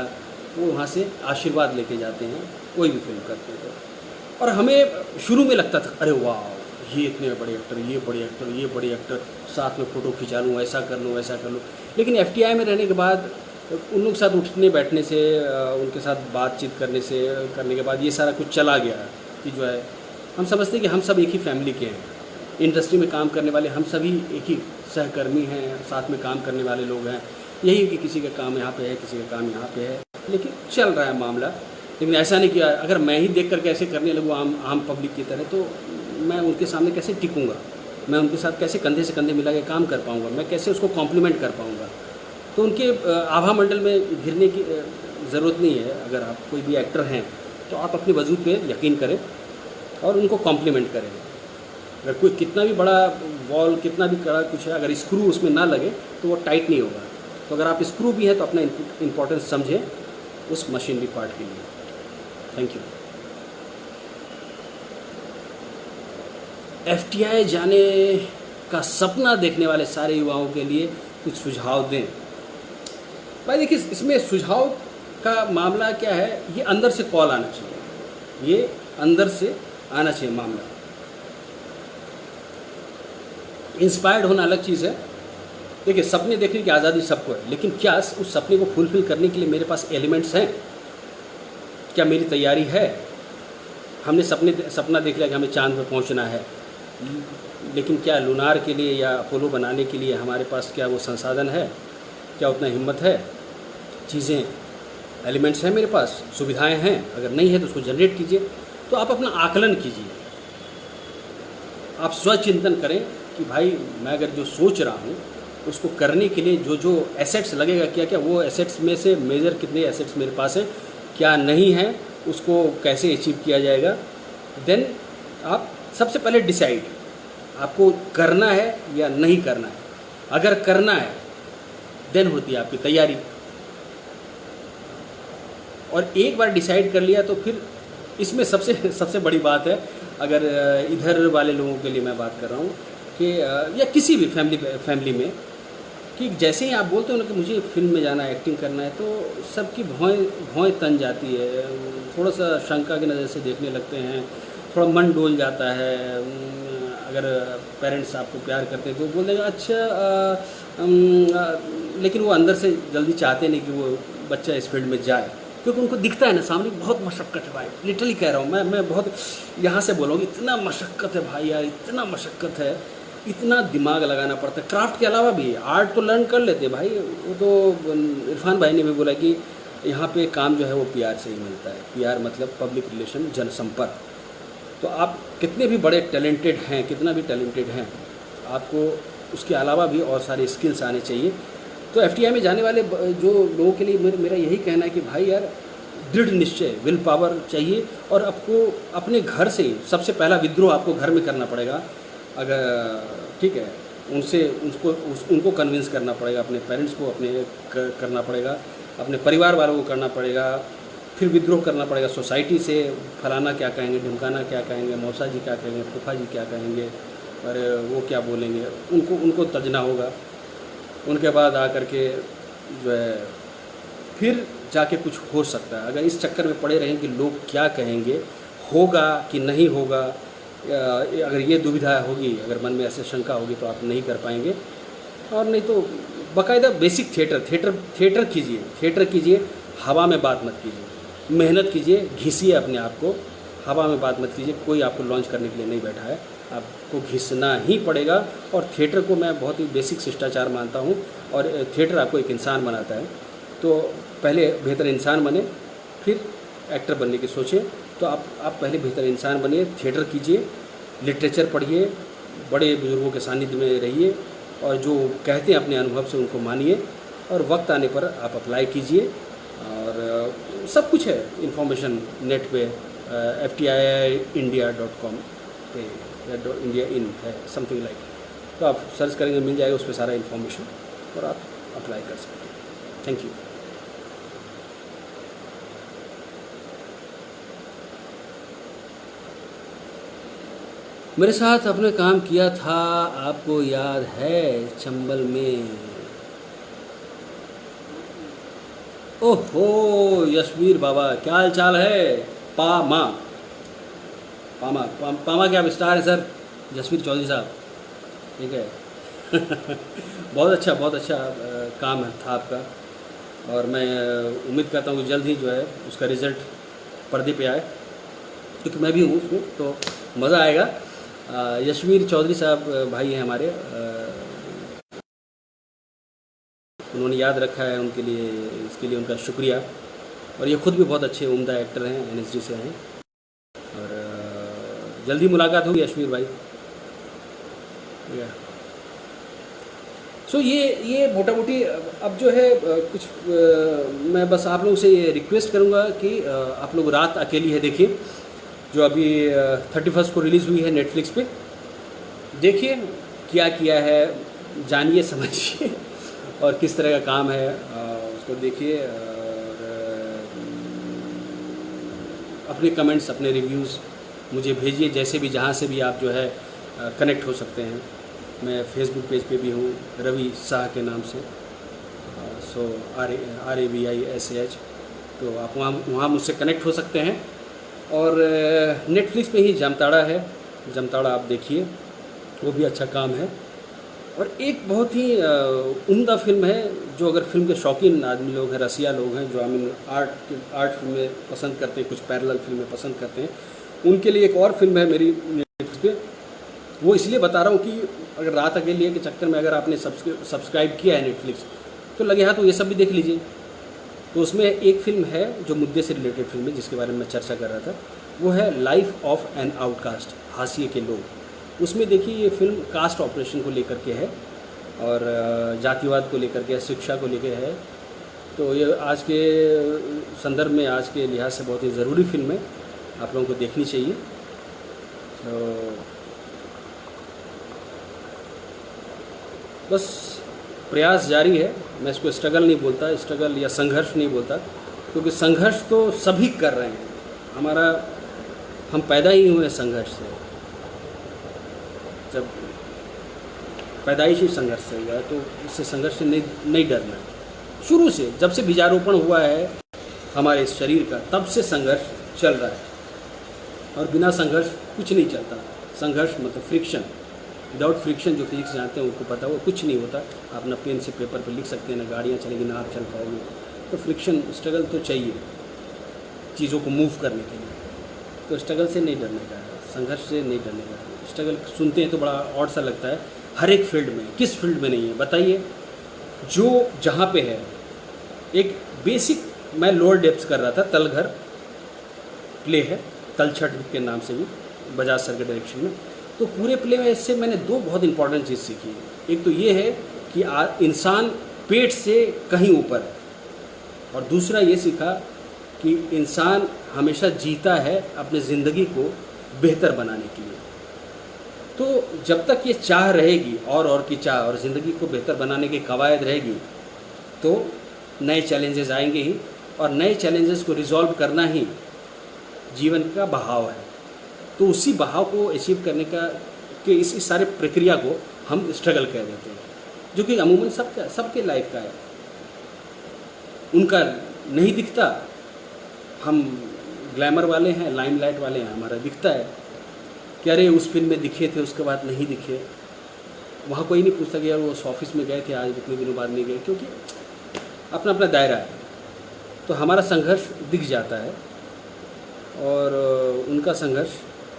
वो वहाँ से आशीर्वाद लेके जाते हैं कोई भी फिल्म करते हैं तो। और हमें शुरू में लगता था अरे वाह ये इतने बड़े एक्टर, ये बड़े एक्टर, ये बड़े एक्टर, साथ में फ़ोटो खिंचा लूँ, ऐसा कर लूँ, वैसा कर लूँ। लेकिन FTI में रहने के बाद उन लोग के साथ उठने बैठने से, उनके साथ बातचीत करने के बाद ये सारा कुछ चला गया कि जो है हम समझते हैं कि हम सब एक ही फैमिली के हैं। इंडस्ट्री में काम करने वाले हम सभी एक ही सहकर्मी हैं, साथ में काम करने वाले लोग हैं। यही कि किसी का काम यहाँ पे है, किसी का काम यहाँ पे है, लेकिन चल रहा है मामला। लेकिन ऐसा नहीं किया अगर मैं ही देख करके ऐसे करने लगूँ आम पब्लिक की तरह, तो मैं उनके सामने कैसे टिकूँगा, मैं उनके साथ कैसे कंधे से कंधे मिला के काम कर पाऊँगा, मैं कैसे उसको कॉम्प्लीमेंट कर पाऊँगा। तो उनके आभा मंडल में घिरने की ज़रूरत नहीं है। अगर आप कोई भी एक्टर हैं तो आप अपने वजूद पे यकीन करें और उनको कॉम्प्लीमेंट करें। अगर कोई कितना भी बड़ा वॉल, कितना भी कड़ा कुछ है, अगर स्क्रू उसमें ना लगे तो वो टाइट नहीं होगा। तो अगर आप स्क्रू भी हैं तो अपना इम्पोर्टेंस समझें उस मशीनरी पार्ट के लिए। Thank you. FTI जाने का सपना देखने वाले सारे युवाओं के लिए कुछ सुझाव दें। भाई देखिए, इसमें सुझाव का मामला क्या है, ये अंदर से कॉल आना चाहिए, ये अंदर से आना चाहिए मामला। इंस्पायर्ड होना अलग चीज़ है। देखिए, सपने देखने की आज़ादी सबको है, लेकिन क्या उस सपने को फुलफिल करने के लिए मेरे पास एलिमेंट्स हैं? क्या मेरी तैयारी है? हमने सपना देख लिया कि हमें चांद पर पहुंचना है, लेकिन क्या लूनार के लिए या अपोलो बनाने के लिए हमारे पास क्या वो संसाधन है? क्या उतना हिम्मत है? चीज़ें, एलिमेंट्स हैं मेरे पास, सुविधाएं हैं। अगर नहीं है तो उसको जनरेट कीजिए। तो आप अपना आकलन कीजिए, आप स्वचिंतन करें कि भाई मैं अगर जो सोच रहा हूँ उसको करने के लिए जो जो एसेट्स लगेगा, क्या क्या वो एसेट्स में से मेजर कितने एसेट्स मेरे पास हैं, क्या नहीं है, उसको कैसे अचीव किया जाएगा। देन आप सबसे पहले डिसाइड आपको करना है या नहीं करना है। अगर करना है देन होती है आपकी तैयारी। और एक बार डिसाइड कर लिया तो फिर इसमें सबसे बड़ी बात है, अगर इधर वाले लोगों के लिए मैं बात कर रहा हूँ कि या किसी भी फैमिली में, कि जैसे ही आप बोलते हो ना कि मुझे फिल्म में जाना है, एक्टिंग करना है, तो सबकी भौएं तन जाती है, थोड़ा सा शंका की नज़र से देखने लगते हैं, थोड़ा मन डोल जाता है। अगर पेरेंट्स आपको प्यार करते हैं तो बोल देगा अच्छा, लेकिन वो अंदर से जल्दी चाहते नहीं कि वो बच्चा इस फील्ड में जाए, क्योंकि उनको दिखता है ना सामने बहुत मशक्क़त है भाई। लिटरली कह रहा हूँ मैं बहुत यहाँ से बोल रहा हूँ, इतना मशक्क़त है भाई यार, इतना मशक्क़त है, इतना दिमाग लगाना पड़ता है। क्राफ्ट के अलावा भी आर्ट तो लर्न कर लेते भाई। वो तो इरफान भाई ने भी बोला कि यहाँ पे काम जो है वो PR से ही मिलता है। PR मतलब पब्लिक रिलेशन, जनसंपर्क। तो आप कितने भी बड़े टैलेंटेड हैं, कितना भी टैलेंटेड हैं, आपको उसके अलावा भी और सारे स्किल्स आने चाहिए। तो FTI में जाने वाले जो लोगों के लिए मेरा यही कहना है कि भाई यार, दृढ़ निश्चय, विल पावर चाहिए। और आपको अपने घर से ही सबसे पहला विद्रोह आपको घर में करना पड़ेगा। अगर ठीक है, उनको कन्विंस करना पड़ेगा, अपने पेरेंट्स को करना पड़ेगा, अपने परिवार वालों को करना पड़ेगा, फिर विद्रोह करना पड़ेगा सोसाइटी से। फलाना क्या कहेंगे, ढिमकाना क्या कहेंगे, मौसा जी क्या कहेंगे, फूफा जी क्या कहेंगे, और वो क्या बोलेंगे, उनको तजना होगा। उनके बाद आकर के जो है फिर जाके कुछ हो सकता है। अगर इस चक्कर में पड़े रहें कि लोग क्या कहेंगे, होगा कि नहीं होगा, अगर ये दुविधा होगी, अगर मन में ऐसे शंका होगी, तो आप नहीं कर पाएंगे। और नहीं तो बाकायदा बेसिक थिएटर कीजिए, हवा में बात मत कीजिए, मेहनत कीजिए, घिसिए अपने आप को, हवा में बात मत कीजिए। कोई आपको लॉन्च करने के लिए नहीं बैठा है, आपको घिसना ही पड़ेगा। और थिएटर को मैं बहुत ही बेसिक शिष्टाचार मानता हूँ, और थिएटर आपको एक इंसान बनाता है। तो पहले बेहतर इंसान बने, फिर एक्टर बनने की सोचें। तो आप पहले बेहतर इंसान बनिए, थिएटर कीजिए, लिटरेचर पढ़िए, बड़े बुजुर्गों के सानिध्य में रहिए, और जो कहते हैं अपने अनुभव से उनको मानिए, और वक्त आने पर आप अप्लाई कीजिए। और सब कुछ है इन्फॉर्मेशन नेट पे, ftiindia.com पे या India in है, समथिंग लाइक। तो आप सर्च करेंगे, मिल जाएगा उस पर सारा इन्फॉर्मेशन, और आप अप्लाई कर सकते हैं। Thank you. मेरे साथ आपने काम किया था, आपको याद है, चंबल में। ओहो यशवीर बाबा, क्या हाल चाल है? पामा पामा पामा क्या विस्तार है सर, जसवीर चौधरी साहब, ठीक है। बहुत अच्छा काम था आपका, और मैं उम्मीद करता हूँ कि जल्द ही जो है उसका रिज़ल्ट पर्दे पे आए, क्योंकि मैं भी हूँ उसमें, तो मज़ा आएगा। यशवीर चौधरी साहब भाई हैं हमारे, उन्होंने याद रखा है, उनके लिए, इसके लिए उनका शुक्रिया। और ये खुद भी बहुत अच्छे उम्दा एक्टर हैं, NSD से हैं, और जल्दी मुलाकात होगी यशवीर भाई। सो ये मोटा मोटी अब जो है कुछ मैं बस आप लोगों से ये रिक्वेस्ट करूँगा कि आप लोग रात अकेली है देखिए, जो अभी 31 को रिलीज़ हुई है नेटफ्लिक्स पे। देखिए क्या किया है, जानिए समझिए और किस तरह का काम है, उसको देखिए, और अपने कमेंट्स, अपने रिव्यूज़ मुझे भेजिए, जैसे भी, जहाँ से भी आप जो है कनेक्ट हो सकते हैं। मैं फेसबुक पेज पे भी हूँ, रवि शाह के नाम से, सो RAVISAH, तो आप वहाँ मुझसे कनेक्ट हो सकते हैं। और नेटफ्लिक्स पे ही जमताड़ा है, जमताड़ा आप देखिए, वो भी अच्छा काम है। और एक बहुत ही उम्दा फिल्म है, जो अगर फिल्म के शौकीन आदमी लोग हैं, रसिया लोग हैं, जो आर्ट फिल्में पसंद करते हैं, कुछ पैरेलल फिल्में पसंद करते हैं, उनके लिए एक और फिल्म है मेरी नेटफ्लिक्स पे। वो इसलिए बता रहा हूँ कि अगर रात अकेली के चक्कर में अगर आपने सब्सक्राइब किया है नेटफ्लिक्स, तो लगे हाँ तो ये सब भी देख लीजिए। तो उसमें एक फ़िल्म है जो मुद्दे से रिलेटेड फिल्म है, जिसके बारे में मैं चर्चा कर रहा था, वो है लाइफ ऑफ एन आउटकास्ट, हाशिए के लोग। उसमें देखिए ये फिल्म कास्ट ऑपरेशन को लेकर के है, और जातिवाद को लेकर के, शिक्षा को लेकर है। तो ये आज के संदर्भ में, आज के लिहाज से बहुत ही ज़रूरी फिल्म है, आप लोगों को देखनी चाहिए। तो बस प्रयास जारी है, मैं इसको स्ट्रगल नहीं बोलता, स्ट्रगल या संघर्ष नहीं बोलता, क्योंकि संघर्ष तो सभी कर रहे हैं। हम पैदा ही हुए संघर्ष से, जब पैदाइशी संघर्ष से हुआ है, तो उससे संघर्ष से नहीं डरना है। शुरू से, जब से बीजारोपण हुआ है हमारे इस शरीर का, तब से संघर्ष चल रहा है, और बिना संघर्ष कुछ नहीं चलता। संघर्ष मतलब फ्रिक्शन, विदाउट फ्रिक्शन, जो फिजिक्स जानते हैं उनको पता, वो कुछ नहीं होता। आप ना पेन से पेपर पर लिख सकते हैं, ना गाड़ियाँ चलेगी, ना आप चल पाओगे। तो फ्रिक्शन, स्ट्रगल तो चाहिए चीज़ों को मूव करने के लिए। तो स्ट्रगल से नहीं डरने का है, संघर्ष से नहीं डरने का है। स्ट्रगल सुनते हैं तो बड़ा ऑड सा लगता है, हर एक फील्ड में, किस फील्ड में नहीं है बताइए? जो जहाँ पे है, एक बेसिक, मैं लोअर डेप्स कर रहा था, तलघर प्ले है, तलछट के नाम से भी, बजाज सर के डायरेक्शन में। तो पूरे प्ले में इससे मैंने दो बहुत इंपॉर्टेंट चीज़ सीखी। एक तो ये है कि इंसान पेट से कहीं ऊपर है, और दूसरा ये सीखा कि इंसान हमेशा जीता है अपनी ज़िंदगी को बेहतर बनाने के लिए। तो जब तक ये चाह रहेगी, और की चाह, और ज़िंदगी को बेहतर बनाने की कवायद रहेगी, तो नए चैलेंजेस आएंगे ही, और नए चैलेंजेस को रिजॉल्व करना ही जीवन का बहाव है। तो उसी बहाव को अचीव करने का कि इस सारे प्रक्रिया को हम स्ट्रगल कह देते हैं, जो कि अमूमन सबके लाइफ का है। उनका नहीं दिखता, हम ग्लैमर वाले हैं, लाइमलाइट वाले हैं, हमारा दिखता है कि अरे उस फिल्म में दिखे थे, उसके बाद नहीं दिखे। वहाँ कोई नहीं पूछता कि यार वो उस ऑफिस में गए थे, आज इतने दिनों बाद नहीं गए, क्योंकि अपना अपना दायरा है। तो हमारा संघर्ष दिख जाता है, और उनका संघर्ष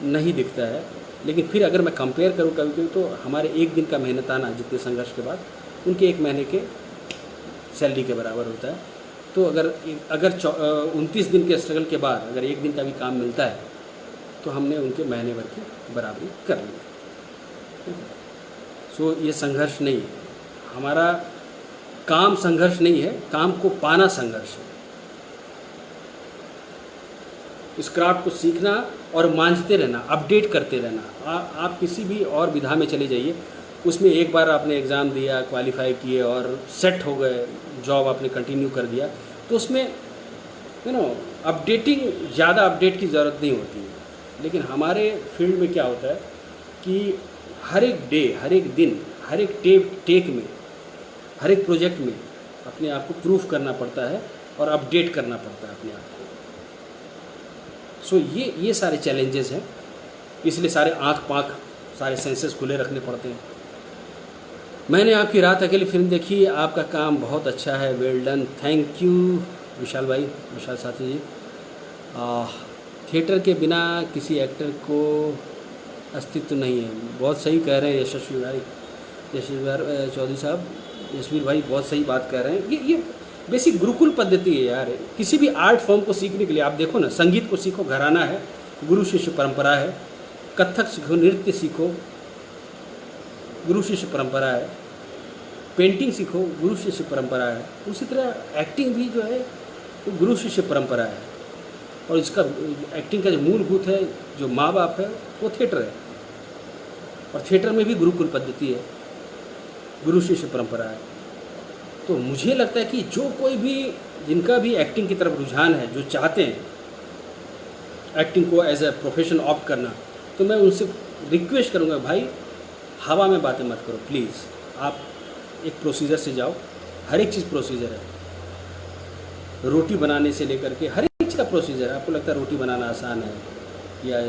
नहीं दिखता है। लेकिन फिर अगर मैं कंपेयर करूँ कभी, तो हमारे एक दिन का मेहनताना जितने संघर्ष के बाद, उनके एक महीने के सैलरी के बराबर होता है। तो अगर 29 दिन के स्ट्रगल के बाद अगर एक दिन का भी काम मिलता है, तो हमने उनके महीने भर की बराबरी कर ली। सो ये संघर्ष नहीं है, हमारा काम संघर्ष नहीं है, काम को पाना संघर्ष है। इस क्राफ्ट को सीखना और मांझते रहना, अपडेट करते रहना। आप किसी भी और विधा में चले जाइए, उसमें एक बार आपने एग्ज़ाम दिया, क्वालिफाई किए और सेट हो गए, जॉब आपने कंटिन्यू कर दिया, तो उसमें अपडेटिंग, ज़्यादा अपडेट की ज़रूरत नहीं होती है। लेकिन हमारे फील्ड में क्या होता है कि हर एक डे, हर एक दिन, हर एक टेक में, हर एक प्रोजेक्ट में अपने आप को प्रूफ करना पड़ता है और अपडेट करना पड़ता है अपने आप को। सो ये सारे चैलेंजेस हैं, इसलिए सारे आँख पाँख, सारे सेंसेस खुले रखने पड़ते हैं। मैंने आपकी रात अकेली फिल्म देखी, आपका काम बहुत अच्छा है, वेल डन, थैंक यू विशाल भाई, विशाल साथी जी। थिएटर के बिना किसी एक्टर को अस्तित्व नहीं है। बहुत सही कह रहे हैं यशस्वी भाई, यशस्वी चौधरी साहब, यशवीर भाई बहुत सही बात कह रहे हैं। ये बेसिक गुरुकुल पद्धति है यार। किसी भी आर्ट फॉर्म को सीखने के लिए आप देखो ना, संगीत को सीखो, घराना है, गुरु शिष्य परंपरा है। कथक सीखो, नृत्य सीखो, गुरु शिष्य परंपरा है। पेंटिंग सीखो, गुरु शिष्य परंपरा है। उसी तरह एक्टिंग भी जो है वो गुरु शिष्य परंपरा है। और इसका एक्टिंग का जो मूलभूत है, जो माँ बाप है, वो थिएटर है। और थिएटर में भी गुरुकुल पद्धति है, गुरु शिष्य परंपरा है। तो मुझे लगता है कि जो कोई भी, जिनका भी एक्टिंग की तरफ रुझान है, जो चाहते हैं एक्टिंग को एज ए प्रोफेशन ऑप्ट करना, तो मैं उनसे रिक्वेस्ट करूँगा, भाई हवा में बातें मत करो प्लीज़। आप एक प्रोसीजर से जाओ, हर एक चीज़ प्रोसीजर है। रोटी बनाने से लेकर के हर एक चीज़ का प्रोसीजर है। आपको लगता है रोटी बनाना आसान है या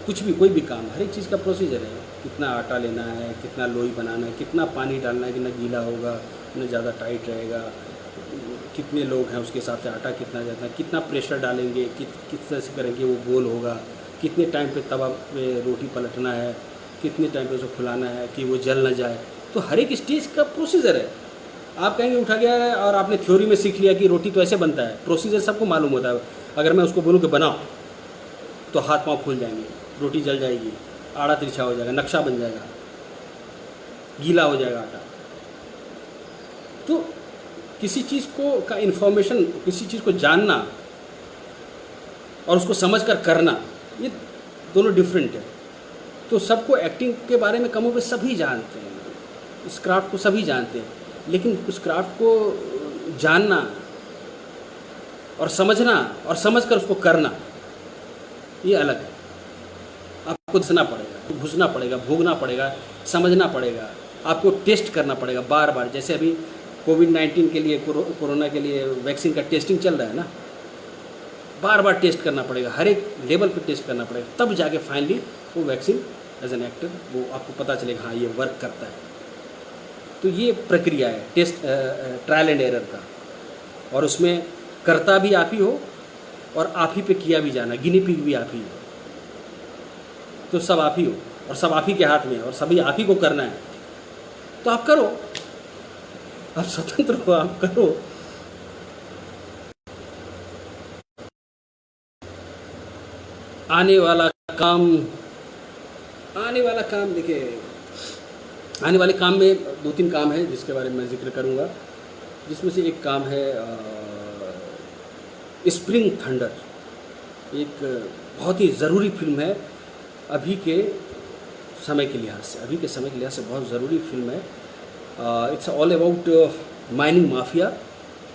कुछ भी, कोई भी काम, हर एक चीज़ का प्रोसीजर है। कितना आटा लेना है, कितना लोई बनाना है, कितना पानी डालना है, कितना गीला होगा, कितना ज़्यादा टाइट रहेगा, कितने लोग हैं उसके हिसाब से आटा कितना जाता है, कितना प्रेशर डालेंगे, किस तरह से करेंगे वो गोल होगा, कितने टाइम पे तवा पे रोटी पलटना है, कितने टाइम पे उसको फुलाना है कि वो जल ना जाए। तो हर एक स्टेज का प्रोसीजर है। आप कहेंगे उठा गया है और आपने थ्योरी में सीख लिया कि रोटी तो ऐसे बनता है, प्रोसीजर सबको मालूम होता है। अगर मैं उसको बोलूँ कि बनाओ, तो हाथ पाँव फूल जाएंगे, रोटी जल जाएगी, आड़ा तिरछा हो जाएगा, नक्शा बन जाएगा, गीला हो जाएगा आटा। तो किसी चीज़ को का इन्फॉर्मेशन, किसी चीज़ को जानना और उसको समझकर करना, ये दोनों डिफरेंट है। तो सबको एक्टिंग के बारे में कमोबेश सभी जानते हैं, इस क्राफ्ट को सभी जानते हैं, लेकिन उस क्राफ्ट को जानना और समझना और समझकर उसको करना, ये अलग है। आपको दसना पड़ेगा, घुसना पड़ेगा, भोगना पड़ेगा, समझना पड़ेगा, आपको टेस्ट करना पड़ेगा बार बार। जैसे अभी कोविड-19 के लिए, कोरोना के लिए वैक्सीन का टेस्टिंग चल रहा है ना, बार बार टेस्ट करना पड़ेगा, हर एक लेवल पे टेस्ट करना पड़ेगा, तब जाके फाइनली वो वैक्सीन एज एन एक्टर वो आपको पता चलेगा हाँ ये वर्क करता है। तो ये प्रक्रिया है टेस्ट, ट्रायल एंड एरर का। और उसमें करता भी आप ही हो और आप ही पे किया भी जाना, गिनी पिग भी आप ही हो। तो सब आप ही हो और सब आप ही के हाथ में है और सभी आप ही को करना है। तो आप करो, आप स्वतंत्र हो, आप करो। आने वाला काम देखिए, आने वाले काम में 2-3 काम है जिसके बारे में मैं जिक्र करूंगा, जिसमें से एक काम है स्प्रिंग थंडर। एक बहुत ही ज़रूरी फिल्म है अभी के समय के लिहाज से, बहुत ज़रूरी फिल्म है। It's all about mining mafia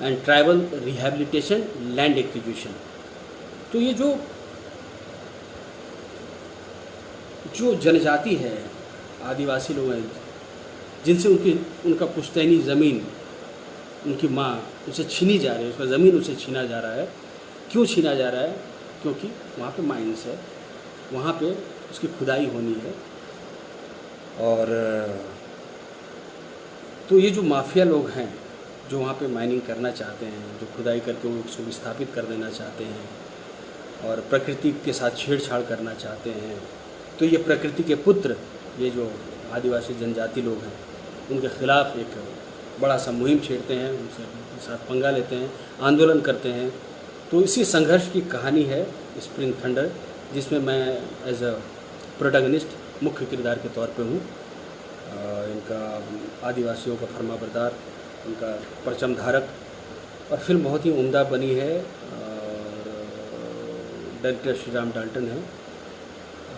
and tribal rehabilitation, land acquisition. तो ये जो जनजाति है, आदिवासी लोग हैं, जिनसे उनका पुश्तैनी ज़मीन, उनकी माँ उसे छीनी जा रही है, उसका ज़मीन उसे छीना जा रहा है। क्यों छीना जा रहा है? क्योंकि वहाँ पे माइंस है, वहाँ पे उसकी खुदाई होनी है। और तो ये जो माफिया लोग हैं जो वहाँ पे माइनिंग करना चाहते हैं, जो खुदाई करके उसको विस्थापित कर देना चाहते हैं और प्रकृति के साथ छेड़छाड़ करना चाहते हैं, तो ये प्रकृति के पुत्र, ये जो आदिवासी जनजाति लोग हैं, उनके खिलाफ़ एक बड़ा सा मुहिम छेड़ते हैं, उनसे साथ पंगा लेते हैं, आंदोलन करते हैं। तो इसी संघर्ष की कहानी है स्प्रिंग थंडर, जिसमें मैं एज अ प्रोटैगनिस्ट मुख्य किरदार के तौर पे हूँ। इनका आदिवासियों का फरमाबरदार, उनका परचम धारक। और फिल्म बहुत ही उम्दा बनी है और डायरेक्टर श्री राम डाल्टन है।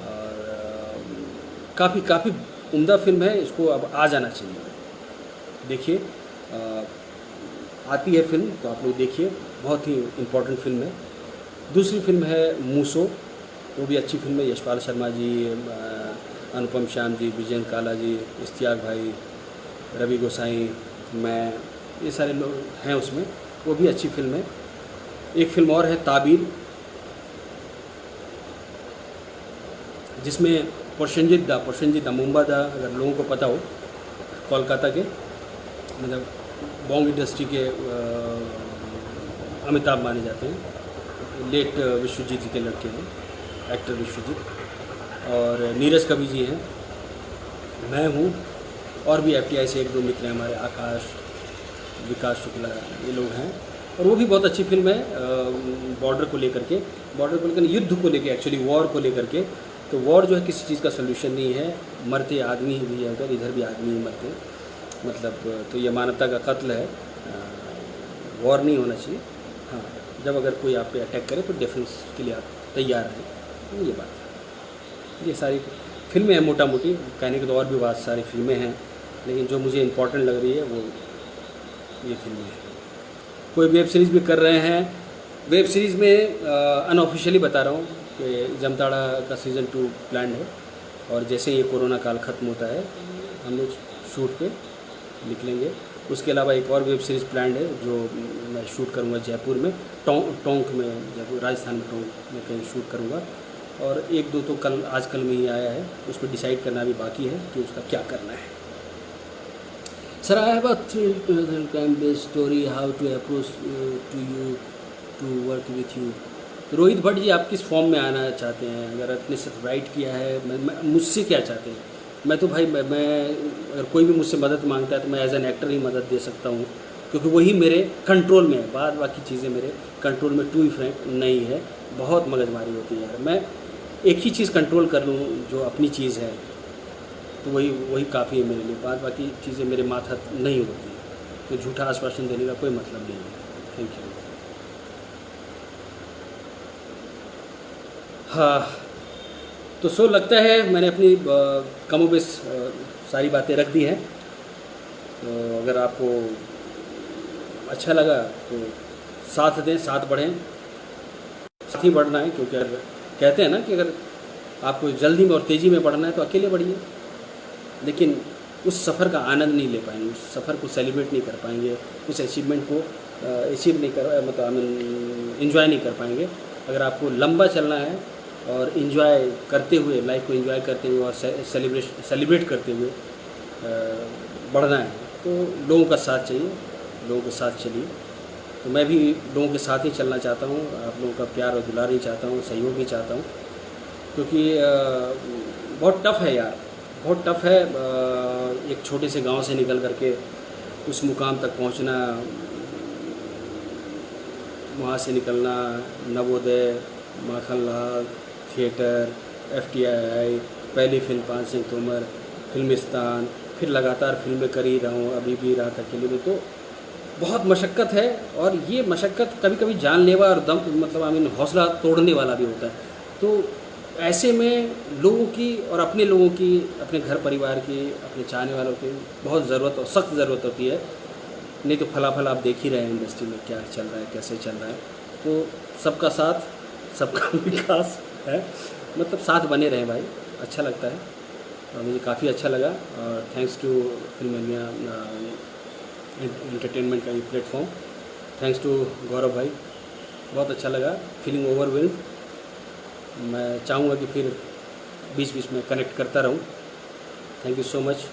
और काफ़ी उम्दा फिल्म है, इसको अब आ जाना चाहिए। देखिए, आती है फिल्म तो आप लोग देखिए, बहुत ही इम्पोर्टेंट फिल्म है। दूसरी फिल्म है मूसो, वो भी अच्छी फिल्म है। यशपाल शर्मा जी, अनुपम श्याम जी, विजयन काला जी, इश्तियाक भाई, रवि गोसाई, मैं, ये सारे लोग हैं उसमें, वो भी अच्छी फिल्म है। एक फिल्म और है ताबीर, जिसमें प्रसेनजीत दा मुंबा दा, अगर लोगों को पता हो, कोलकाता के, मतलब बॉन्ग इंडस्ट्री के अमिताभ माने जाते हैं, लेट विश्वजीत जी के लड़के हैं, एक्टर विश्वजीत। और नीरज कवि जी हैं, मैं हूँ, और भी FTI से 1-2 मित्र हैं हमारे, आकाश, विकास शुक्ला, ये लोग हैं। और वो भी बहुत अच्छी फिल्म है, बॉर्डर को लेकर के, युद्ध को लेकर, एक्चुअली वॉर को लेकर के। तो वॉर जो है किसी चीज़ का सोल्यूशन नहीं है, मरते आदमी ही भी है उधर, इधर भी आदमी ही मरते, मतलब तो ये मानवता का कत्ल है, वॉर नहीं होना चाहिए। हाँ, जब अगर कोई आप पे अटैक करे तो डिफेंस के लिए आप तैयार हैं, तो ये बात है। ये सारी फिल्में हैं मोटा मोटी, कहने के तो और भी बहुत सारी फिल्में हैं, लेकिन जो मुझे इम्पोर्टेंट लग रही है वो ये फिल्में हैं। कोई वेब सीरीज़ भी कर रहे हैं, वेब सीरीज़ में अनऑफिशियली बता रहा हूँ कि जमताड़ा का सीज़न 2 प्लान है, और जैसे ये कोरोना काल ख़त्म होता है हम लोग शूट पे निकलेंगे। उसके अलावा एक और वेब सीरीज़ प्लान है जो मैं शूट करूँगा जयपुर में, टोंक में, जयपुर राजस्थान में, टोंक में कहीं शूट करूँगा। और 1-2 तो आजकल में ही आया है, उस पर डिसाइड करना भी बाकी है कि उसका क्या करना है। Sir, I have a crime based story how to approach to you to work with you. तो रोहित भट्ट जी, आप किस फॉर्म में आना चाहते हैं? अगर आपने सिर्फ राइट किया है, मुझसे क्या चाहते हैं? मैं तो भाई, मैं अगर कोई भी मुझसे मदद मांगता है तो मैं एज एन एक्टर ही मदद दे सकता हूँ, क्योंकि वही मेरे कंट्रोल में है। बाद बाकी चीज़ें मेरे कंट्रोल में टू ही फ्रैंक नहीं है, बहुत मगजमारी होती है यार। मैं एक ही चीज़ कंट्रोल कर लूँ जो अपनी चीज़ है, तो वही काफ़ी है मेरे लिए। बाद बाकी चीज़ें मेरे माथा नहीं होती, तो झूठा आश्वासन देने का कोई मतलब नहीं है। Thank you. हाँ, तो सो लगता है मैंने अपनी कमोबेश सारी बातें रख दी हैं। तो अगर आपको अच्छा लगा तो साथ दें, साथ बढ़ें, साथ ही बढ़ना है, क्योंकि अगर कहते हैं ना कि अगर आपको जल्दी में और तेज़ी में बढ़ना है तो अकेले बढ़िए, लेकिन उस सफ़र का आनंद नहीं ले पाएंगे, उस सफ़र को सेलिब्रेट नहीं कर पाएंगे, उस अचीवमेंट को अचीव नहीं कर, मतलब इन्जॉय नहीं कर पाएंगे। अगर आपको लंबा चलना है और इन्जॉय करते हुए, लाइफ को इन्जॉय करते हुए और सेलिब्रेट करते हुए बढ़ना है, तो लोगों का साथ चाहिए, लोगों के साथ चलिए। तो मैं भी लोगों के साथ ही चलना चाहता हूँ, आप लोगों का प्यार और दुलार ही चाहता हूँ, सहयोग ही चाहता हूँ, क्योंकि बहुत टफ़ है यार, बहुत टफ़ है। एक छोटे से गांव से निकल करके उस मुकाम तक पहुंचना, वहाँ से निकलना, नवोदय, माखनलाल, थिएटर, FTI, पहली फिल्म 5 सिंह तोमर, फिल्मिस्तान, फिर लगातार फिल्में कर ही रहा हूँ, अभी भी रात अकेले में। तो बहुत मशक्क़त है, और ये मशक्क़त कभी कभी जानलेवा और दम, मतलब हौसला तोड़ने वाला भी होता है। तो ऐसे में लोगों की और अपने लोगों की, अपने घर परिवार की, अपने चाहने वालों की बहुत ज़रूरत और सख्त ज़रूरत होती है। नहीं तो फलाफल आप देख ही रहे हैं इंडस्ट्री में क्या चल रहा है, कैसे चल रहा है। तो सबका साथ, सबका विकास है, मतलब साथ बने रहें भाई, अच्छा लगता है और मुझे काफ़ी अच्छा लगा। और thanks to Film India Entertainment का ये प्लेटफॉर्म, थैंक्स टू गौरव भाई, बहुत अच्छा लगा, फीलिंग ओवरवेल्ड। मैं चाहूँगा कि फिर बीच बीच में कनेक्ट करता रहूँ। Thank you so much.